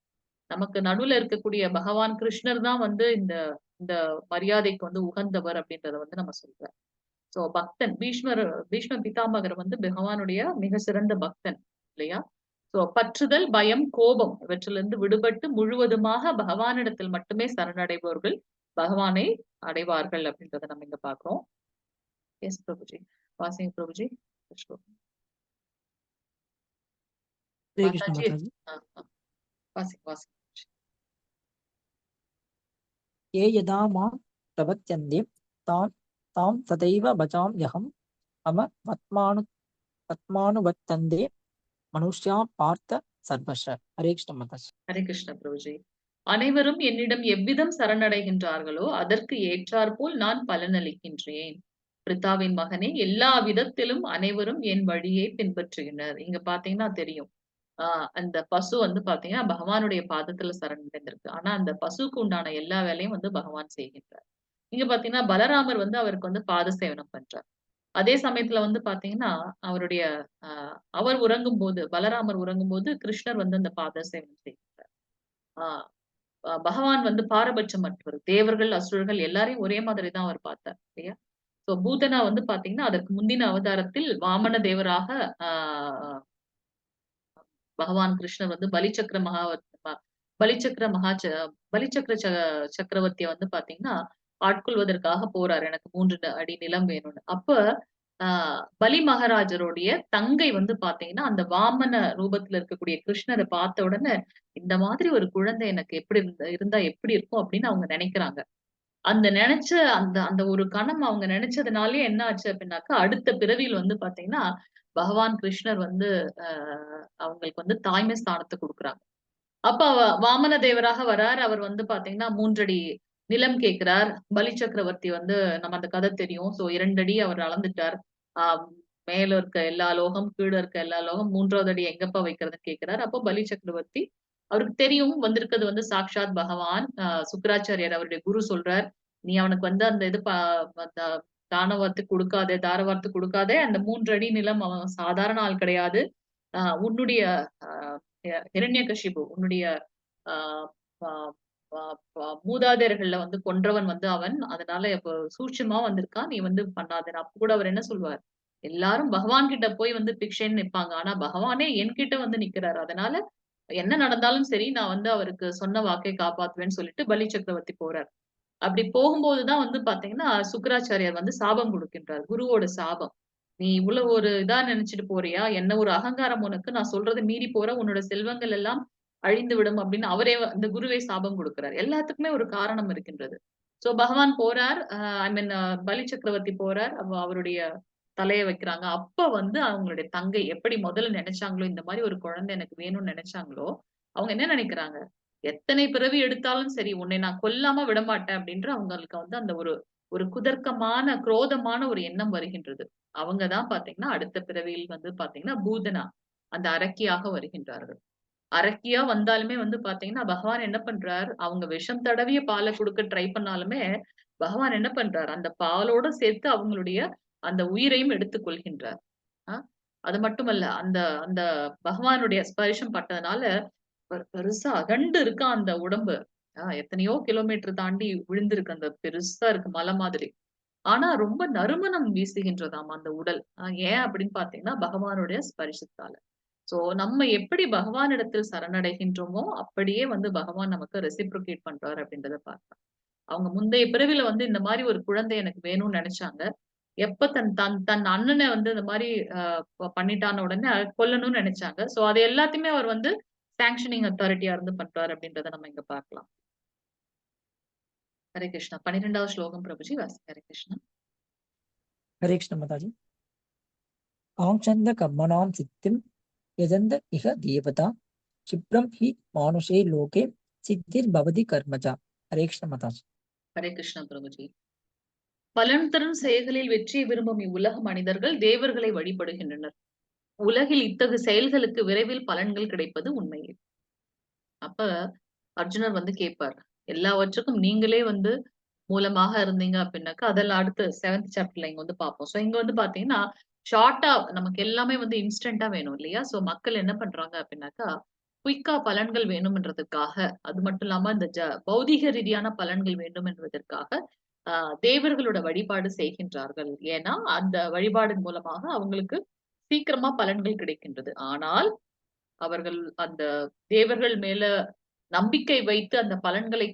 நமக்கு நடுவுல இருக்கக்கூடிய பகவான் கிருஷ்ணர் தான் வந்து இந்த இந்த மரியாதைக்கு வந்து உகந்தவர் அப்படின்றத வந்து நம்ம சொல்றோம். சோ பக்தன் பீஷ்ம பிதாமகர் வந்து பகவானுடைய மிக சிறந்த பக்தன் இல்லையா? சோ பற்றுதல், பயம், கோபம் இவற்றிலிருந்து விடுபட்டு முழுவதுமாக பகவானிடத்தில் மட்டுமே சரணடைபவர்கள் பகவானை அடைவார்கள் அப்படின்றத நம்ம இங்க பார்க்கிறோம். எஸ் பிரபுஜி. வாசிங்க பிரபுஜி. हरे कृष्ण மாதாஜி. माता जी। வாசிங்க வாசிங்க. ये यदा मां प्रपद्यन्ते तां तां तदैव भजाम्यहम् मम पद्मानुवर्तन्ते मनुष्या पार्थ सर्वश। हरे कृष्ण माता जी। ஹரே கிருஷ்ண பிரபுஜி. அனைவரும் என்னிடம் எவ்விதம் சரணடைகின்றார்களோ அதற்கு ஏற்றாற்போல் நான் பலனளிக்கின்றேன். பிரித்தாவின் மகனே, எல்லா விதத்திலும் அனைவரும் என் வழியை பின்பற்றுகின்றனர். இங்க பார்த்தீங்கன்னா தெரியும். அந்த பசு வந்து பார்த்தீங்கன்னா, பகவானுடைய பாதத்துல சரணடைந்திருக்கு. ஆனா அந்த பசுவுக்கு உண்டான எல்லா வேலையும் வந்து பகவான் செய்கின்றார். இங்க பார்த்தீங்கன்னா, பலராமர் வந்து அவருக்கு வந்து பாத சேவனம் பண்றார். அதே சமயத்துல வந்து பார்த்தீங்கன்னா, அவருடைய அ அவர் உறங்கும்போது பலராமர் உறங்கும்போது, கிருஷ்ணர் வந்து அந்த பாத சேவனம் செய்கிறார். ஆ பகவான் வந்து பாரபட்சமற்றவர். தேவர்கள், அசுரர்கள் எல்லாரையும் ஒரே மாதிரி தான் அவர் பார்த்தார். இல்லையா? சோ பூதனா வந்து பார்த்தீங்கன்னா, அதற்கு முந்தின அவதாரத்தில் வாமன தேவராக ஆ பகவான் கிருஷ்ணர் வந்து பலிச்சக்கர மகா ச பலிச்சக்கர ச சக்கரவர்த்திய வந்து பார்த்தீங்கன்னா, ஆட்கொள்வதற்காக போறாரு. எனக்கு 3 அடி நிலம் வேணும்னு. அப்ப ஆ பலி மகாராஜருடைய தங்கை வந்து பார்த்தீங்கன்னா, அந்த வாமன ரூபத்துல இருக்கக்கூடிய கிருஷ்ணர பார்த்த உடனே, இந்த மாதிரி ஒரு குழந்தை எனக்கு எப்படி இருந்தா எப்படி இருக்கும் அப்படின்னு அவங்க நெனைக்கிறாங்க. அந்த நெனச்ச அந்த அந்த ஒரு கணம் அவங்க நெனச்சதுனாலயே என்ன ஆச்சு அப்டின்னாக்கா, அடுத்த பிறவியில வந்து பாத்தீங்கன்னா, பகவான் கிருஷ்ணர் வந்து அ அவங்களுக்கு வந்து தாய்மை ஸ்தானத்த குடுக்குறாங்க. அப்ப வாமன தேவராக வரார். அவர் வந்து பாத்தீங்கன்னா 3 அடி நிலம் கேட்கிறார். பலி சக்கரவர்த்தி வந்து நம்ம அந்த கதை தெரியும். சோ 2 அடி அவர் அளந்துட்டார். ஆ மேல இருக்க எல்லா லோகம், கீழ இருக்க எல்லா லோகம் 3வது அடி எங்கப்பா வைக்கிறதுன்னு கேட்கிறார். அப்போ பலி சக்கரவர்த்தி அவருக்கு தெரியும் வந்திருக்கிறது வந்து சாக்ஷாத் பகவான். சுக்ராச்சாரியார் அவருடைய குரு சொல்றார். "நீ அவனுக்கு வந்து அந்த இது அந்த தானவார்த்து குடுக்காதே, தாரவார்த்து குடுக்காதே. அந்த 3 அடி நிலம் அவன் சாதாரண ஆள் கிடையாது. உன்னுடைய அ ஹிரண்யகசிபு உன்னுடைய ஆ ப ப ப மூதாதையர்கள்ல வந்து கொன்றவன் வந்து அவன். அதனால இப்ப சூட்சுமமா வந்திருக்கான். நீ வந்து பண்ணாதன்னு." அப்ப கூட அவர் என்ன சொல்வார்? எல்லாரும் பகவான் கிட்ட போய் வந்து பிக்ஷைன்னு நிப்பாங்க. ஆனா பகவானே என்கிட்ட வந்து நிக்கிறாரு. அதனால என்ன நடந்தாலும் சரி, நான் வந்து அவருக்கு சொன்ன வாக்கை காப்பாத்துவேன்னு சொல்லிட்டு பலி சக்கரவர்த்தி போறார். அப்படி போகும்போது தான் வந்து பார்த்தீங்கன்னா, சுக்கிராச்சாரியார் வந்து சாபம் குடுக்கின்றார். குருவோட சாபம். "நீ இவ்வளவு ஒரு இதா நெனச்சுட்டு போறியா? என்ன ஒரு அகங்காரம் உனக்கு. நான் சொல்றத மீறி போற. உன்னோட செல்வங்கள் எல்லாம் அழிந்து விடும்." அப்படின்னு அவரே அந்த குருவே சாபம் குடுக்கிறார். எல்லாத்துக்குமே ஒரு காரணம் இருக்கின்றது. சோ பகவான் போறார். ஐ மீன் பலி சக்கரவர்த்தி போறார். அவருடைய தலைய வைக்கிறாங்க. அப்ப வந்து அவங்களுடைய தங்கை எப்படி முதல்ல நெனச்சாங்களோ, இந்த மாரி ஒரு குழந்தை எனக்கு வேணும்னு நெனச்சாங்களோ, அவங்க என்ன நெனைக்கிறாங்க? எத்தனை பிறவி எடுத்தாலும் சரி, உன்னை நான் கொல்லாம விடமாட்டேன் அப்படின்ற அவங்களுக்கு வந்து அந்த ஒரு ஒரு குதர்க்கமான, குரோதமான ஒரு எண்ணம் வருகின்றது. அவங்க தான் பார்த்தீங்கன்னா, அடுத்த பிறவியில் வந்து பார்த்தீங்கன்னா, பூதனா அந்த அரக்கியாக வருகின்றார்கள். அரக்கியா வந்தாலுமே வந்து பார்த்தீங்கன்னா, பகவான் என்ன பண்றார், அவங்க விஷம் தடவிய பால குடுக்க ட்ரை பண்ணாலுமே, பகவான் என்ன பண்றார், அந்த பாலோட சேர்த்து அவங்களுடைய அந்த உயிரையும் எடுத்துக் கொள்கின்றார். அ அது மட்டுமல்ல, அந்த அந்த பகவானுடைய ஸ்பரிசம் பட்டதுனால பெருசா அகண்டு இருக்கான் அந்த உடம்பு. எத்தனையோ கிலோமீட்டர் தாண்டி விழுந்திருக்கு. அந்த பெருசா இருக்கு மலை மாதிரி. ஆனா ரொம்ப நறுமணம் வீசுகின்றதாம் அந்த உடல். ஏன் அப்படின்னு பார்த்தீங்கன்னா, பகவானுடைய ஸ்பரிசத்தால. சோ நம்ம எப்படி பகவானிடத்தில் சரணடைகின்றோமோ, அப்படியே வந்து பகவான் நமக்கு ரெசிப்ரோகேட் பண்றாரு அப்படின்றத பார்க்கலாம். அவங்க முந்தைய பிறவில வந்து இந்த மாரி ஒரு குழந்தை எனக்கு வேணும்னு நெனச்சாங்க. எப்ப தன் தன் தன் அண்ணன வந்து இந்த மாரி அ பண்ணிட்டான உடனே கொல்லணும்னு நெனச்சாங்க. சோ அது எல்லாத்தையுமே அவர் வந்து சாங்ஷனிங் அத்தாரிட்டியா இருந்து பண்றாரு அப்படின்றத நம்ம இங்க பார்க்கலாம். ஹரே கிருஷ்ணா. 12வது ஸ்லோகம் பிரபுஜி வாசிங்க. ஹரே கிருஷ்ணா. हरे कृष्ण माता जी। कांक्षन्द कर्मणां सिद्धिं यजन्त इह देवता क्षिप्रं हि मानुषे लोके सिद्धिर्भवति कर्मजा। हरे कृष्ण माता जी। ஹரே கிருஷ்ணா பிரபுஜி. பலன் தரும் செயல்களில் வெற்றியை விரும்பும் இவ்வுலக மனிதர்கள் தேவர்களை வழிபடுகின்றனர். உலகில் இத்தகு செயல்களுக்கு விரைவில் பலன்கள் கிடைப்பது உண்மையே. அப்ப அர்ஜுனர் வந்து கேட்பார். எல்லாவற்றுக்கும் நீங்களே வந்து மூலமாக இருந்தீங்க அப்படின்னாக்கா, அதெல்லாம் அடுத்து 7th சாப்டர்ல இங்க வந்து பார்ப்போம். சோ இங்க வந்து பார்த்தீங்கன்னா, ஷார்ட்டா நமக்கு எல்லாமே வந்து இன்ஸ்டன்ட்டா வேணும் இல்லையா? சோ மக்கள் என்ன பண்றாங்க அப்படின்னாக்கா, குயிக்கா பலன்கள் வேணும்ன்றதுக்காக, அது மட்டும் இல்லாம இந்த பௌதீக ரீதியான பலன்கள் வேண்டும் என்பதற்காக, அ தேவர்களோட வழிபாடு செய்கின்றார்கள். ஏன்னா, அந்த வழிபாடின் மூலமாக அவங்களுக்கு சீக்கிரமா பலன்கள் கிடைக்கின்றது. ஆனால், அவர்கள் அந்த தேவர்கள் மேல நம்பிக்கை வைத்து அந்த பலன்களை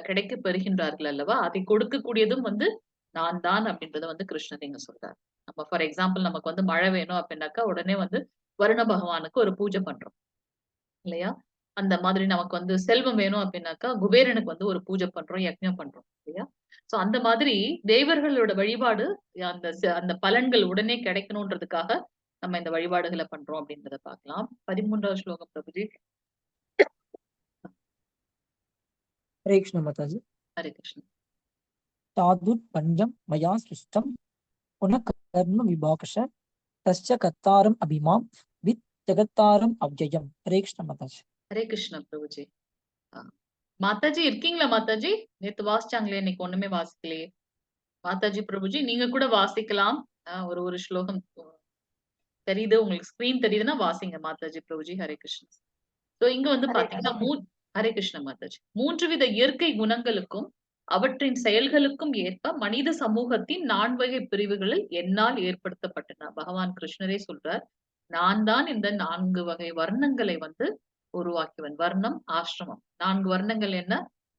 கிடைக்கப் பெறுகின்றார்கள் அல்லவா? அதை கொடுக்கக்கூடியதும் வந்து நான் தான் அப்படின்றத வந்து கிருஷ்ணர் இங்க சொல்றார். நம்ம ஃபார் எக்ஸாம்பிள் நமக்கு வந்து மழை வேணும் அப்படின்னாக்கா, உடனே வந்து வருண பகவானுக்கு ஒரு பூஜை பண்றோம். இல்லையா? அந்த மாதிரி நமக்கு வந்து செல்வம் வேணும் அப்படின்னாக்கா, குபேரனுக்கு வந்து ஒரு பூஜை பண்றோம், யக்ஞம் பண்றோம். இல்லையா? சோ அந்த மாதிரி தேவர்களோட வழிபாடு அந்த அந்த பலன்கள் உடனே கிடைக்கணுன்றதுக்காக நம்ம இந்த வழிபாடுகள பண்றோம் அப்படின்றத பார்க்கலாம். 13வது ஸ்லோகம் பிரபுஜி. हरे कृष्ण माता जी। ஹரே கிருஷ்ணா. तादुत्पन्नं मया सृष्टं पुनः कर्म विभागश तस्य कर्तारम् अभिमां वित् जगत्तारम् अव्ययम्। हरे कृष्ण माता जी। ஹரே கிருஷ்ணா பிரபுஜி. ஆ. மாதாஜி இருக்கீங்களா மாதாஜி? நேத்து வாசிச்சாங்களே, இன்னைக்கு ஒண்ணுமே வாசிக்கலையே. மாதாஜி பிரபுஜி நீங்க கூட வாசிக்கலாம். ஒரு ஒரு ஸ்லோகம் தெரியுது, உங்களுக்கு ஸ்கிரீன் தெரியுதுன்னா வாசிங்க மாதாஜி பிரபுஜி. ஹரே கிருஷ்ணா. சோ இங்க வந்து हरे பாத்தீங்கன்னா ஹரே கிருஷ்ண மாதாஜி. 3 வித இயற்கை குணங்களுக்கும் அவற்றின் செயல்களுக்கும் ஏற்ப மனித சமூகத்தின் 4 வகை பிரிவுகளில் என்னால் ஏற்படுத்தப்பட்டன. பகவான் கிருஷ்ணரே சொல்றார். நான் தான் இந்த 4 வகை வர்ணங்களை வந்து உருவாக்கியவன். வர்ணம், ஆசிரமம். 4 வர்ணங்கள் என்ன?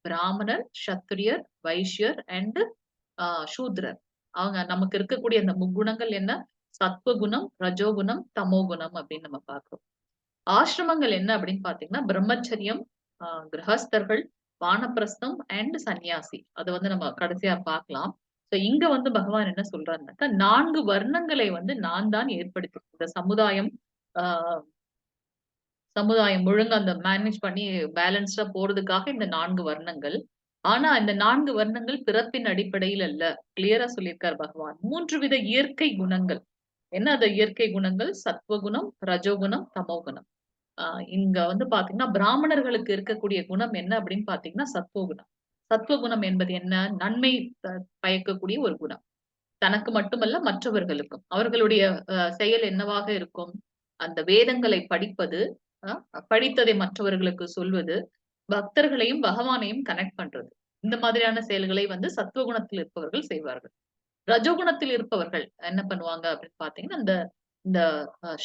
பிராமணர், சத்திரியர், வைஷ்யர் அண்ட் சூத்ரர். அவங்க நமக்கு இருக்கக்கூடிய அந்த முக்குணங்கள் என்ன? சத்வகுணம், ரஜோகுணம், தமோகுணம் அப்படின்னு நம்ம பார்க்கிறோம். ஆசிரமங்கள் என்ன அப்படின்னு பாத்தீங்கன்னா, பிரம்மச்சரியம், கிரகஸ்தர்கள், வானப்பிரஸ்தம் அண்ட் சந்நியாசி. அத வந்து நம்ம கடைசியா பார்க்கலாம். சோ இங்க வந்து பகவான் என்ன சொல்றாருனாக்கா, 4 வர்ணங்களை வந்து நான் தான் ஏற்படுத்தி இந்த சமுதாயம் ஆ சமுதாயம் ஒழுங்கா அந்த மேனேஜ் பண்ணி பேலன்ஸ்டா போறதுக்காக இந்த 4 வர்ணங்கள். ஆனா இந்த 4 வர்ணங்கள் பிறப்பின் அடிப்படையில் அல்ல. கிளியரா சொல்லியிருக்கார் பகவான். 3 வித இயற்கை குணங்கள். என்ன அது இயற்கை குணங்கள்? சத்வகுணம், ரஜோகுணம், தமோகுணம். ஆ இங்க வந்து பாத்தீங்கன்னா, பிராமணர்களுக்கு இருக்கக்கூடிய குணம் என்ன அப்படின்னு பாத்தீங்கன்னா, சத்வகுணம். சத்வகுணம் என்பது என்ன? நன்மை பயக்கக்கூடிய ஒரு குணம். தனக்கு மட்டுமல்ல மற்றவர்களுக்கும். அவர்களுடைய செயல் என்னவாக இருக்கும்? அந்த வேதங்களை படிப்பது, அ படித்ததை மற்றவர்களுக்கு சொல்வது, பக்தர்களையும் பகவானையும் கனெக்ட் பண்றது. இந்த மாதிரியான செயல்களை வந்து சத்துவகுணத்தில் இருப்பவர்கள் செய்வார்கள். ரஜோகுணத்தில் இருப்பவர்கள் என்ன பண்ணுவாங்க அப்படின்னு பார்த்தீங்கன்னா, இந்த இந்த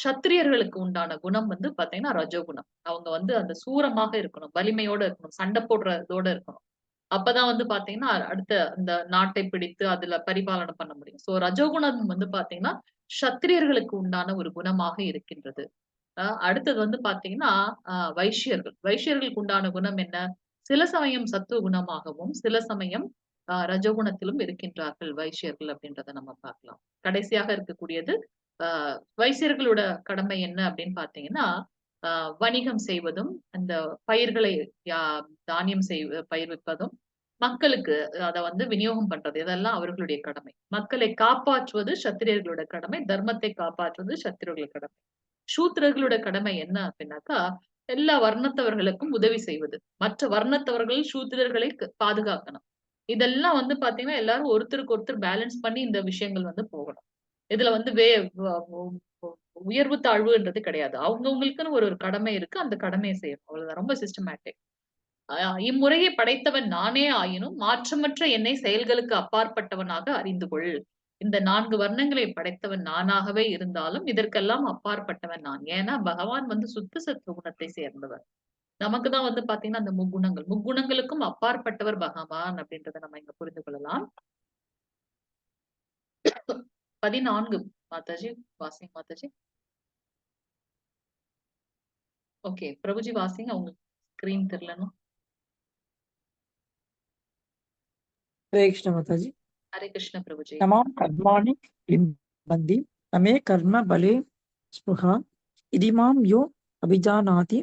சத்திரியர்களுக்கு உண்டான குணம் வந்து பார்த்தீங்கன்னா ரஜோகுணம். அவங்க வந்து அந்த சூரமாக இருக்கணும், வலிமையோட இருக்கணும், சண்டை போடுறதோட இருக்கணும். அப்பதான் வந்து பார்த்தீங்கன்னா, அடுத்த அந்த நாட்டை பிடித்து அதுல பரிபாலனை பண்ண முடியும். சோ ரஜோகுணம் வந்து பார்த்தீங்கன்னா, சத்திரியர்களுக்கு உண்டான ஒரு குணமாக இருக்கின்றது. அடுத்தது வந்து பார்த்தீங்கன்னா, வைஷ்யர்கள். வைஷ்யர்களுக்கு உண்டான குணம் என்ன? சில சமயம் சத்துவ குணமாகவும், சில சமயம் ரஜோகுணத்திலும் இருக்கின்றார்கள் வைஷ்யர்கள் அப்படின்றத நம்ம பார்க்கலாம். கடைசியாக இருக்கக்கூடியது, அ வைசியர்களோட கடமை என்ன அப்படின்னு பார்த்தீங்கன்னா, அ வணிகம் செய்வதும், அந்த பயிர்களை யா தானியம் பயிர்விப்பதும், மக்களுக்கு அத வந்து விநியோகம் பண்றது. இதெல்லாம் அவர்களுடைய கடமை. மக்களை காப்பாற்றுவது சத்திரியர்களோட கடமை. தர்மத்தை காப்பாற்றுவது சத்திரியர்களோட கடமை. சூத்திரர்களோட கடமை என்ன அப்படின்னாக்கா, எல்லா வர்ணத்தவர்களுக்கும் உதவி செய்வது. மற்ற வர்ணத்தவர்கள் சூத்திரர்களை பாதுகாக்கணும். இதெல்லாம் வந்து பார்த்தீங்கன்னா, எல்லாரும் ஒருத்தருக்கு ஒருத்தர் பேலன்ஸ் பண்ணி இந்த விஷயங்கள் வந்து போகணும். இதுல வந்து வ உ உ உயர்வு தாழ்வுன்றது கிடையாது. அவங்கவங்களுக்குன்னு ஒரு ஒரு கடமை இருக்கு. அந்த கடமைய செய்யணும். அவ்வளவுதான். ரொம்ப சிஸ்டமேட்டிக். இம்முறையை படைத்தவன் நானே ஆயினும், மாற்றமற்ற என்னை செயல்களுக்கு அப்பாற்பட்டவனாக அறிந்து கொள். இந்த 4 வர்ணங்களை படைத்தவன் நானாகவே இருந்தாலும், இதற்கெல்லாம் அப்பாற்பட்டவன் நான். ஏன்னா, பகவான் வந்து சுத்த சத்துவ குணத்தை சேர்ந்தவர். நமக்கு தான் வந்து பாத்தீங்கன்னா, அந்த முக்குணங்கள். முக்குணங்களுக்கும் அப்பாற்பட்டவர் பகவான் அப்படின்றத நம்ம இங்க புரிந்து கொள்ளலாம். 14 மாதாஜி, வாசிங்க மாதாஜி. ஓகே. பிரபுஜி வாசிங்க. உங்களுக்கு ஸ்கிரீன் தெரியலன்னா. हरे कृष्ण माता जी। ஹரே கிருஷ்ண பிரபுஜி. தமாம் கர்மாணி லிம்பந்தி நமே கர்ம பலே ஸ்புஹா இதிமாம் யோ அபிஜானாதி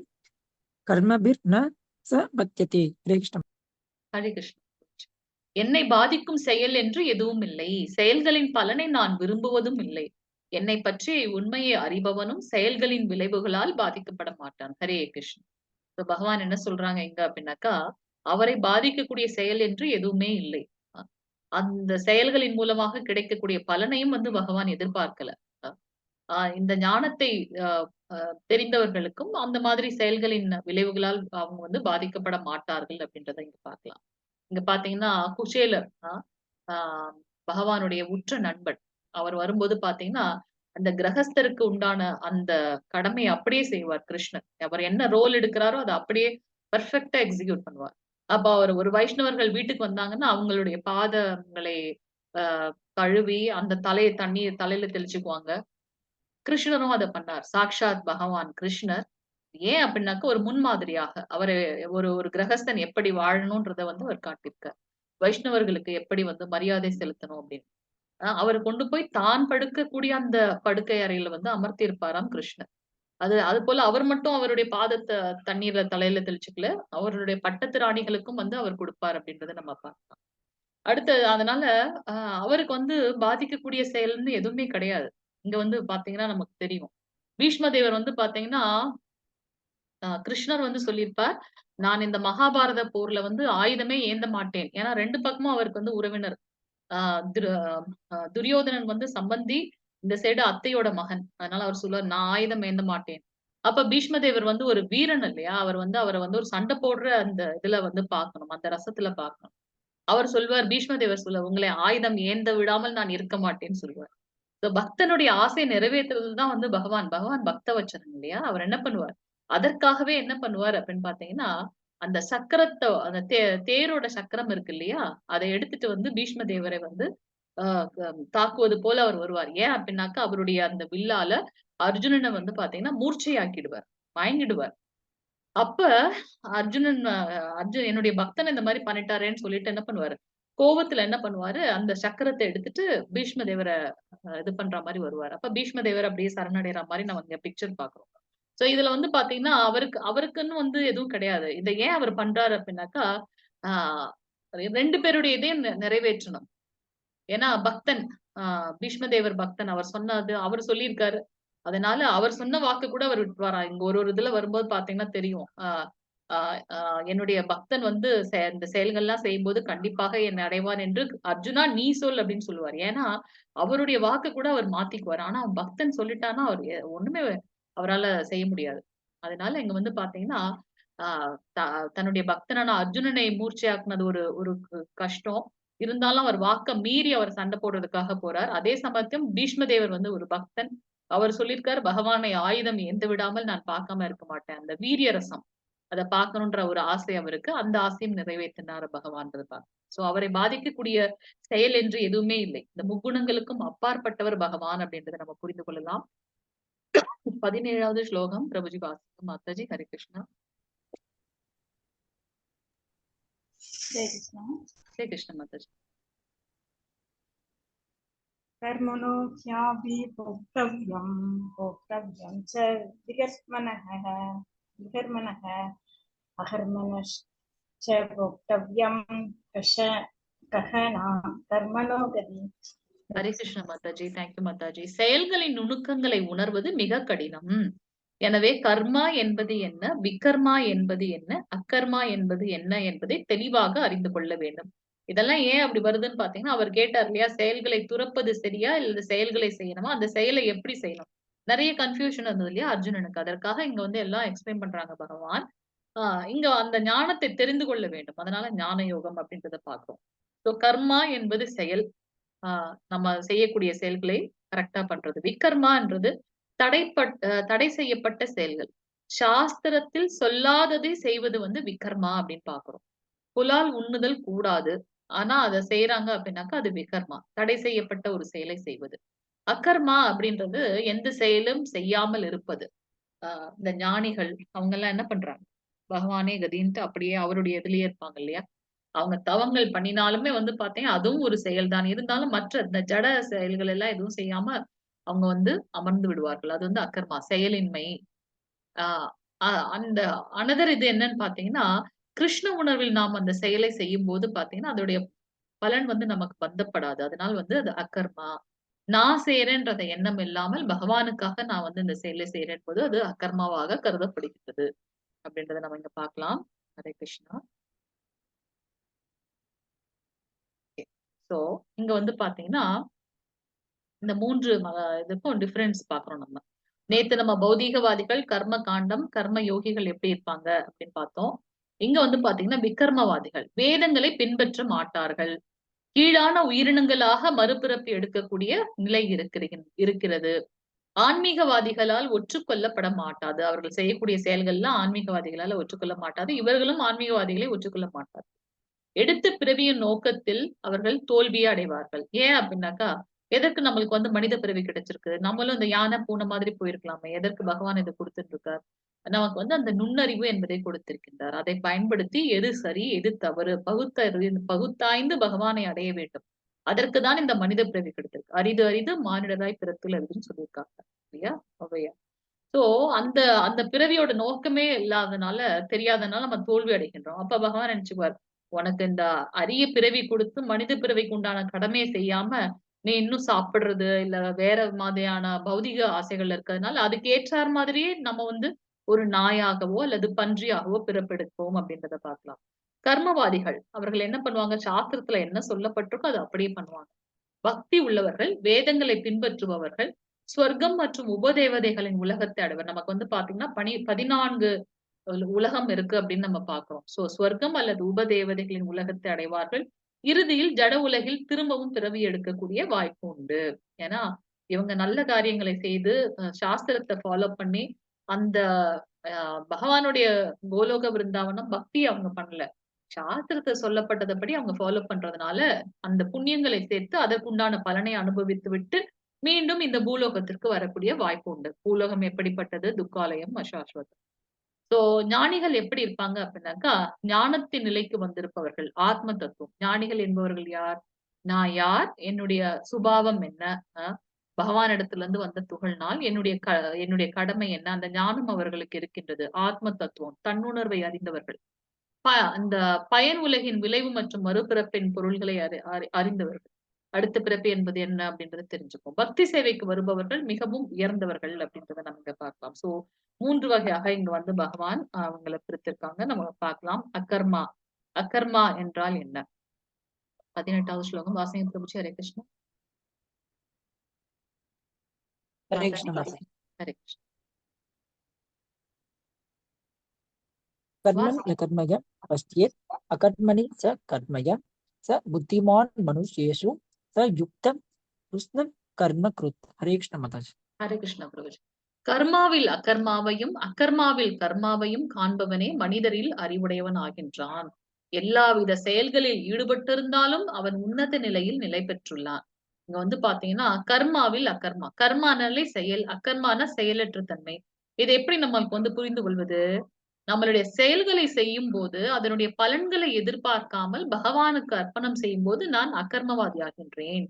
கர்மபிர் ந ச பத்யதே. ஹரே கிருஷ்ணம். ஹரே கிருஷ்ண. என்னை பாதிக்கும் செயல் என்று எதுவும் இல்லை. செயல்களின் பலனை நான் விரும்புவதும் இல்லை. என்னை பற்றி உண்மையை அறிபவனும் செயல்களின் விளைவுகளால் பாதிக்கப்பட மாட்டான். ஹரே கிருஷ்ண. இப்ப பகவான் என்ன சொல்றாங்க இங்க அப்படின்னாக்கா, அவரை பாதிக்கக்கூடிய செயல் என்று எதுவுமே இல்லை. அ அந்த செயல்களின் மூலமாக கிடைக்கக்கூடிய பலனையும் வந்து பகவான் எதிர்பார்க்கல. அ அ இந்த ஞானத்தை அ அ தெரிந்தவர்களுக்கும் அந்த மாதிரி செயல்களின் விளைவுகளால் அவங்க வந்து பாதிக்கப்பட மாட்டார்கள் அப்படின்றத இங்க பார்க்கலாம். இங்க பார்த்தீங்கன்னா, குசேலர் ஆ பகவானுடைய உற்ற நண்பன். அவர் வரும்போது பார்த்தீங்கன்னா, அந்த கிரகஸ்தருக்கு உண்டான அந்த கடமைய அப்படியே செய்வார் கிருஷ்ணர். அவர் என்ன ரோல் எடுக்கிறாரோ, அத அப்படியே பெர்ஃபெக்ட்டா எக்ஸிக்யூட் பண்ணுவார். அப்ப அவர் ஒரு வைஷ்ணவர்கள் வீட்டுக்கு வந்தாங்கன்னா, அவங்களுடைய பாதங்களை அ கழுவி, அந்த தண்ணீர் தலையில தெளிச்சுக்குவாங்க. கிருஷ்ணரும் அத பண்ணார். சாக்ஷாத் பகவான் கிருஷ்ணர். ஏன் அப்டின்னாக்க ஒரு முன்மாதிரியாக. அவரு ஒரு ஒரு கிரகஸ்தன் எப்படி வாழணும்ன்றத வந்து அவர் காட்டியிருக்கார். வைஷ்ணவர்களுக்கு எப்படி வந்து மரியாதை செலுத்தணும் அப்படின்னு. அவரு கொண்டு போய் தான் படுக்கக்கூடிய அந்த படுக்கை அறையில வந்து அமர்த்தியிருப்பாராம் கிருஷ்ணர். அதுபோல அவர் மட்டும் அவருடைய பாதத்த தண்ணீர்ல தலையில தெளிச்சுக்கல. அவருடைய பட்டத்து ராணிகளுக்கும் வந்து அவர் குடுப்பார் அப்படின்றத நம்ம பார்க்கலாம். அடுத்து அதனால அ அவருக்கு வந்து பாதிக்கக்கூடிய செயல்ன்னு எதுவுமே கிடையாது. இங்க வந்து பார்த்தீங்கன்னா நமக்கு தெரியும். பீஷ்ம தேவர் வந்து பார்த்தீங்கன்னா கிருஷ்ணர் வந்து சொல்லியிருப்பார், "நான் இந்த மகாபாரத போர்ல வந்து ஆயுதமே ஏந்த மாட்டேன்." ஏன்னா 2 பக்கமும் அவருக்கு வந்து உறவினர். அ துரு துரியோதனன் வந்து சம்பந்தி, இந்த சைடு அத்தையோட மகன். அதனால அவர் சொல்லுவார், "நான் ஆயுதம் ஏந்த மாட்டேன்." அப்ப பீஷ்ம தேவர் வந்து ஒரு வீரன் இல்லையா? அவர் வந்து அவர வந்து ஒரு சண்டை போடுற அந்த இதுல வந்து பார்க்கணும். அந்த ரசத்துல பார்க்கணும். அவர் சொல்வார், பீஷ்ம தேவர் சொல்லுவார், "உங்களை ஆயுதம் ஏந்த விடாமல் நான் இருக்க மாட்டேன்னு" சொல்லுவார். பக்தனுடைய ஆசை நிறைவேத்துறது தான் வந்து பகவான். பகவான் பக்தவச்சலன் இல்லையா? அவர் என்ன பண்ணுவார்? அதற்காகவே என்ன பண்ணுவார் அப்படின்னு பார்த்தீங்கன்னா, அந்த சக்கரத்த அந்த தேரோட சக்கரம் இருக்கு இல்லையா? அத எடுத்துட்டு வந்து பீஷ்ம தேவரை வந்து அ க தாக்குவது போல அவர் வருவார். ஏன் அப்படின்னாக்கா, அவருடைய அந்த வில்லால அர்ஜுனன வந்து பார்த்தீங்கன்னா, மூர்ச்சையாக்கிடுவார். மயங்கிடுவார். அப்ப அர்ஜுனன் என்னுடைய பக்தன் இந்த மாரி பண்ணிட்டாரேன்னு சொல்லிட்டு என்ன பண்ணுவாரு? கோவத்துல என்ன பண்ணுவாரு? அந்த சக்கரத்த எடுத்துட்டு பீஷ்ம தேவர இது பண்ற மாரி வருவாரு. அப்ப பீஷ்ம தேவர் அப்படியே சரணடைற மாரி நம்ம இங்க பிக்சர் பார்க்கிறோம். சோ இதுல வந்து பாத்தீங்கன்னா, அவருக்குன்னு வந்து எதுவும் கிடையாது. இத ஏன் அவர் பண்றாரு அப்படின்னாக்கா, ஆ 2 பேருடைய இதையும் நிறைவேற்றணும். ஏன்னா பக்தன், ஆ பீஷ்ம தேவர் பக்தன். அவர் சொன்னது அவர் சொல்லியிருக்காரு. அதனால அவர் சொன்ன வாக்கு கூட அவர் விட்டுருவாரா? இங்க ஒரு ஒரு இதுல வரும்போது பாத்தீங்கன்னா தெரியும். ஆ ஆ ஆ என்னுடைய பக்தன் வந்து இந்த செயல்கள்லாம் செய்யும்போது கண்டிப்பாக என்னை அடைவான் என்று அர்ஜுனா நீ சொல் அப்படின்னு சொல்லுவாரு. ஏன்னா, அவருடைய வாக்க கூட அவர் மாத்திக்குவாரு. ஆனா பக்தன் சொல்லிட்டான்னா, அவர் ஒண்ணுமே அவரால செய்ய முடியாது. அதனால இங்க வந்து பாத்தீங்கன்னா, ஆ த தன்னுடைய பக்தனான அர்ஜுனனை மூர்ச்சையாக்குனது ஒரு ஒரு கஷ்டம். இருந்தாலும் அவர் வாக்க மீறி அவர் சண்டை போடுறதுக்காக போறார். அதே சமயத்தில் பீஷ்ம தேவர் வந்து ஒரு பக்தன். அவர் சொல்லியிருக்காரு, பகவானை ஆயுதம் ஏந்த விடாமல் நான் பார்க்காம இருக்க மாட்டேன். அந்த வீரிய ரசம். அத பார்க்கணுன்ற ஒரு ஆசை அவருக்கு. அந்த ஆசையும் நிறைவேற்றினார் பகவான்றத பார்க்கிறோம். சோ அவரை பாதிக்கக்கூடிய செயல் என்று எதுவுமே இல்லை. இந்த முக்குணங்களுக்கும் அப்பாற்பட்டவர் பகவான் அப்படின்றத நம்ம புரிந்து கொள்ளலாம். 17வது ஸ்லோகம் பிரபுஜி வாசிக்கும். மாதாஜி ஹரே கிருஷ்ணா. जय कृष्ण। ஹரே கிருஷ்ண மாதாஜி. कर्मणो ह्यापि भोक्तव्यं च विकर्मणः अकर्मणश्च भोक्तव्यं गहना कर्मणो गति। ஹரே கிருஷ்ண மாதாஜி. Thank you Mataji. செயல்களின் நுணுக்கங்களை உணர்வது மிக கடினம். எனவே கர்மா என்பது என்ன? விகர்மா என்பது என்ன? அக்கர்மா என்பது என்ன என்பதை தெளிவாக அறிந்து கொள்ள வேண்டும். இதெல்லாம் ஏன் அப்படி வருதுன்னு பார்த்தீங்கன்னா, அவர் கேட்டார் இல்லையா? செயல்களை துறப்பது சரியா? இல்ல செயல்களை செய்யணுமா? அந்த செயலை எப்படி செய்யணும்? நெறைய கன்ஃப்யூஷன் இருந்தது இல்லையா அர்ஜுனனுக்கு. அதற்காக இங்க வந்து எல்லாம் எக்ஸ்பிளைன் பண்றாங்க பகவான். இங்க அந்த ஞானத்தை தெரிந்து கொள்ள வேண்டும். அதனால ஞான யோகம் அப்படின்றத பார்க்கிறோம். கர்மா என்பது செயல். ஆ நம்ம செய்யக்கூடிய செயல்களை கரெக்ட்டா பண்றது. விகர்மான்றது தடை செய்யப்பட்ட செயல்கள். சாஸ்திரத்தில் சொல்லாததை செய்வது வந்து விகர்மா அப்படின்னு பார்க்கிறோம். புலால் உண்ணுதல் கூடாது. ஆனா அத செய்றாங்க அப்படின்னாக்கா அது விகர்மா. தடை செய்யப்பட்ட ஒரு செயலை செய்வது. அகர்மா அப்படின்றது எந்த செயலும் செய்யாமல் இருப்பது. ஆ இந்த ஞானிகள் அவங்கலாம் என்ன பண்றாங்க? பகவானே கதின்ட்டு அப்படியே அவருடைய இதுலயே இருப்பாங்க இல்லையா? அவங்க தவங்கள் பண்ணினாலுமே வந்து பாத்தீங்கன்னா, அதுவும் ஒரு செயல்தான். இருந்தாலும் மற்ற இந்த ஜட செயல்கள் எல்லாம் எதுவும் செய்யாம அவங்க வந்து அமர்ந்து விடுவார்கள். அது வந்து அகர்மா, செயலின்மை. ஆ அ அந்த அனதர் இது என்னன்னு பாத்தீங்கன்னா, கிருஷ்ண உணர்வில் நாம் அந்த செயலை செய்யும்போது பாத்தீங்கன்னா, அதோடைய பலன் வந்து நமக்கு பந்தப்படாது. அதனால வந்து அது அகர்மா. நான் செய்றேன்றத எண்ணம் இல்லாமல் பகவானுக்காக நான் வந்து இந்த செயலை செய்றேன் போது அது அகர்மாவாக கருதப்படுகிறது. அப்படின்றத நம்ம இங்க பார்க்கலாம். ஹரே கிருஷ்ணா. சோ இங்க வந்து பாத்தீங்கன்னா, இந்த 3 இதுக்கும் டிஃபரன்ஸ் பார்க்கிறோம் நம்ம. நேத்து நம்ம பௌதீகவாதிகள், கர்ம காண்டம், கர்ம யோகிகள் எப்படி இருப்பாங்க அப்படின்னு பார்த்தோம். இங்க வந்து பாத்தீங்கன்னா, விகர்மவாதிகள். வேதங்களை பின்பற்ற மாட்டார்கள். கீழான உயிரினங்களாக மறுபிறப்பு எடுக்கக்கூடிய நிலை இருக்கிறது. ஆன்மீகவாதிகளால் ஒற்றுக்கொள்ளப்பட மாட்டாது. அவர்கள் செய்யக்கூடிய செயல்கள்லாம் ஆன்மீகவாதிகளால ஒற்றுக்கொள்ள மாட்டாது. இவர்களும் ஆன்மீகவாதிகளை ஒற்றுக்கொள்ள மாட்டார். எடுத்த பிறவியின் நோக்கத்தில் அவர்கள் தோல்வியே அடைவார்கள். ஏன் அப்டின்னாக்கா, எதற்கு நம்மளுக்கு வந்து மனித பிறவி கிடைச்சிருக்கு? நம்மளும் இந்த யானை, பூனை மாதிரி போயிருக்கலாமே. எதற்கு பகவான் இத குடுத்துட்டு இருக்கார்? நமக்கு வந்து அந்த நுண்ணறிவு என்பதை கொடுத்திருக்கின்றார். அதை பயன்படுத்தி எது சரி, எது தவறு பகுத்தாய்ந்து பகவானை அடைய வேண்டும். அதற்கு தான் இந்த மனித பிறவி கிடைத்திருக்கு. "அரிது அரிது மானிடராய் பிறத்தல் அரிதுன்னு" சொல்லியிருக்காங்க. இல்லையா? ஔவையார். சோ அந்த அந்த பிறவியோட நோக்கமே இல்லாதனால, தெரியாதனால நம்ம தோல்வி அடைகின்றோம். அப்ப பகவான் நினைச்சுக்குவார், "உனக்கு இந்த அரிய பிறவி குடுத்து மனித பிறவிக்கு உண்டான கடமைய செய்யாம, நீ இன்னும் சாப்பிடுறது, இல்ல வேற மாதிரியான பௌதிக ஆசைகள் இருக்கிறதுனால, அதுக்கு ஏற்றார் மாதிரியே நம்ம வந்து ஒரு நாயாகவோ, அல்லது பன்றியாகவோ பிறப்பெடுப்போம்." அப்படின்றத பார்க்கலாம். கர்மவாதிகள், அவர்கள் என்ன பண்ணுவாங்க? சாஸ்திரத்துல என்ன சொல்லப்பட்டிருக்கோ அத அப்படியே பண்ணுவாங்க. பக்தி உள்ளவர்கள், வேதங்களை பின்பற்றுபவர்கள், சொர்க்கம் மற்றும் உபதேவதைகளின் உலகத்தை அடைவர். நமக்கு வந்து பாத்தீங்கன்னா, 14 உலகம் இருக்கு அப்படின்னு நம்ம பார்க்கிறோம். சொர்க்கம் அல்லது உபதேவதைகளின் உலகத்தை அடைவார்கள். இறுதியில் ஜட உலகில் திரும்பவும் பிறவி எடுக்கக்கூடிய வாய்ப்பு உண்டு. ஏன்னா, இவங்க நல்ல காரியங்களை செய்து சாஸ்திரத்த ஃபாலோ பண்ணி, அந்த பகவானுடைய கோலோக விருந்தாவனம் பக்தி அவங்க பண்ணல. சாஸ்திரத்துல சொல்லப்பட்டதபடி அவங்க ஃபாலோ பண்றதுனால, அந்த புண்ணியங்களை சேர்த்து அதற்குண்டான பலனை அனுபவித்து விட்டு, மீண்டும் இந்த பூலோகத்திற்கு வரக்கூடிய வாய்ப்பு உண்டு. பூலோகம் எப்படிப்பட்டது? துக்காலயம் அசாஸ்வதம். சோ ஞானிகள் எப்படி இருப்பாங்க அப்படின்னாக்கா, ஞானத்தின் நிலைக்கு வந்திருப்பவர்கள். ஆத்ம தத்துவம். ஞானிகள் என்பவர்கள் யார்? நான் யார்? என்னுடைய சுபாவம் என்ன? அ பகவானிடத்திலிருந்து வந்த துகள்னால் என்னுடைய கடமை என்ன? அந்த ஞானம் அவர்களுக்கு இருக்கின்றது. ஆத்ம தத்துவம். தன்னுணர்வை அறிந்தவர்கள். அந்த பயன் உலகின் விளைவு மற்றும் மறுபிறப்பின் பொருள்களை அறிந்தவர்கள். அடுத்த பிறப்பு என்பது என்ன அப்படின்றத தெரிஞ்சுப்போம். பக்தி சேவைக்கு வருபவர்கள் மிகவும் உயர்ந்தவர்கள் அப்படின்றத நம்ம இங்க பார்க்கலாம். சோ 3 வகையாக இங்க வந்து பகவான் அவங்கள பிரித்திருக்காங்க. நம்ம பார்க்கலாம். அகர்மா. அகர்மா என்றால் என்ன? 18வது ஸ்லோகம் வாசிங்க பிரபுஜி. ஹரே கிருஷ்ணா. हरे कृष्ण माता जी। ஹரே கிருஷ்ணா. कर्मन् न कर्मय पश्येत् अकर्मणि च कर्मय स बुद्धिमान् मनुष्येषु स युक्तं कृष्ण कर्म कृत्। हरे कृष्ण माता जी। ஹரே கிருஷ்ணா பிரபுஜி. கர்மாவில் அகர்மாவையும், அகர்மாவில் கர்மாவையும் காண்பவனே மனிதரில் அறிவுடையவன் ஆகின்றான். எல்லாவித செயல்களில் ஈடுபட்டிருந்தாலும் அவன் உன்னத நிலையில் நிலை பெற்றுள்ளான். இங்க வந்து பாத்தீங்கன்னா, கர்மாவில் அகர்மா. கர்மானாலே செயல், அகர்மான செயலற்ற தன்மை. இதை எப்படி நம்மளுக்கு வந்து புரிந்து கொள்வது? நம்மளுடைய செயல்களை செய்யும்போது, அதனுடைய பலன்களை எதிர்பார்க்காமல் பகவானுக்கு அர்ப்பணம் செய்யும்போது, நான் அகர்மவாதி ஆகின்றேன்.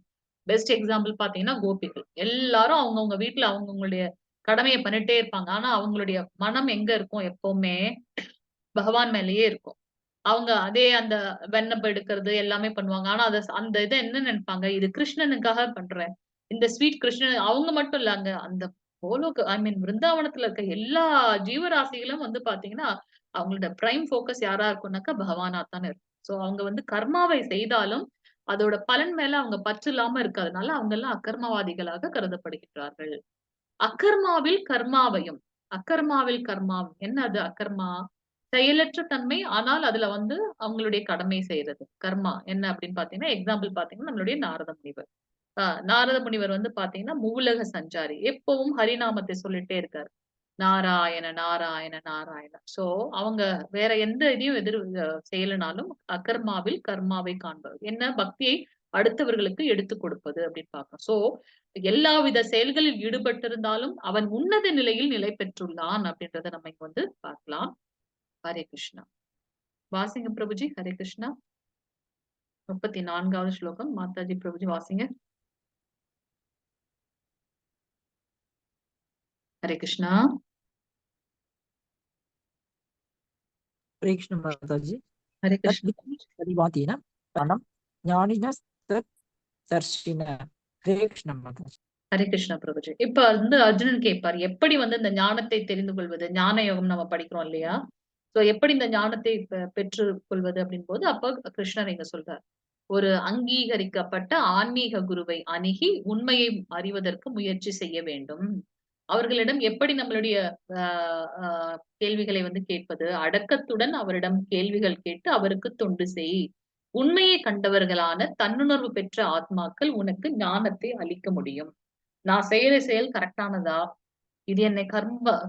பெஸ்ட் எக்ஸாம்பிள் பாத்தீங்கன்னா, கோபிகள். எல்லாரும் அவங்கவங்க வீட்ல அவங்கவங்களுடைய கடமைய பண்ணிட்டே இருப்பாங்க. ஆனா, அவங்களுடைய மனம் எங்க இருக்கும் எப்பவுமே? பகவான் மேலேயே இருக்கும். அவங்க அதே அந்த வெண்ணெய் எடுக்கிறது எல்லாமே பண்ணுவாங்க. ஆனா, அந்த இத என்ன நெனைப்பாங்க? இது கிருஷ்ணனுக்காக பண்றேன். இந்த ஸ்வீட் கிருஷ்ணன் அவங்க மட்டும் இல்லங்க. அந்த ஐ மீன் விருந்தாவனத்துல இருக்க எல்லா ஜீவராசிகளும் வந்து பாத்தீங்கன்னா, அவங்களோட பிரைம் ஃபோக்கஸ் யாரா இருக்கும்னாக்கா பகவானா தானே இருக்கும். சோ அவங்க வந்து கர்மாவை செய்தாலும், அதோட பலன் மேல அவங்க பற்று இல்லாம இருக்கிறதுனால, அவங்க எல்லாம் அகர்மவாதிகளாக கருதப்படுகின்றார்கள். அகர்மாவில் கர்மாவையும் அகர்மாவில் கர்மாவும் என்ன அது அகர்மா? செயலற்ற தன்மை. ஆனால் அதுல வந்து அவங்களுடைய கடமை செய்றது. கர்மா என்ன அப்படின்னு பார்த்தீங்கன்னா, எக்ஸாம்பிள் பார்த்தீங்கன்னா, நம்மளுடைய நாரத முனிவர். நாரத முனிவர் வந்து பார்த்தீங்கன்னா, மூவுலக சஞ்சாரி. எப்பவும் ஹரிநாமத்தை சொல்லிட்டே இருக்காரு. நாராயண, நாராயண, நாராயண. சோ அவங்க வேற எந்த இதையும் செய்யலனாலும் அகர்மாவில் கர்மாவை காண்பவர். என்ன பக்தியை அடுத்தவர்களுக்கு எடுத்துக் கொடுப்பது அப்படின்னு பார்க்கிறோம். சோ எல்லாவித செயல்களில் ஈடுபட்டிருந்தாலும் அவன் உன்னத நிலையில் நிலை பெற்றுள்ளான் அப்படின்றத நம்ம இங்க வந்து பார்க்கலாம். ஹரே கிருஷ்ணா. வாசிங்க பிரபுஜி. ஹரே கிருஷ்ணா. 34வது ஸ்லோகம் மாதாஜி பிரபுஜி வாசிங்க. ஹரே கிருஷ்ணா. हरे कृष्ण माता जी ஹரே तत् கிருஷ்ணா. परिवातेन प्राणं ज्ञानिनस्तर्शिन हरे कृष्ण माता जी ஹரே கிருஷ்ணா பிரபுஜி. இப்ப வந்து அர்ஜுனன் கேட்பார், எப்படி வந்து இந்த ஞானத்தை தெரிந்து கொள்வது? ஞான யோகம் நம்ம படிக்கிறோம் இல்லையா? சோ எப்படி இந்த ஞானத்தை பெற்று கொள்வது அப்படின் போது அப்ப கிருஷ்ணர் இங்க சொல்றார், ஒரு அங்கீகரிக்கப்பட்ட ஆன்மீக குருவை அணுகி உண்மையை அறிவதற்கு முயற்சி செய்ய வேண்டும். அவர்களிடம் எப்படி நம்மளுடைய கேள்விகளை வந்து கேட்பது? அடக்கத்துடன் அவரிடம் கேள்விகள் கேட்டு அவருக்கு தொண்டு செய். உண்மையை கண்டவர்களான தன்னுணர்வு பெற்ற ஆத்மாக்கள் உனக்கு ஞானத்தை அளிக்க முடியும். நான் செய்யற செயல் கரெக்டானதா? இது என்னை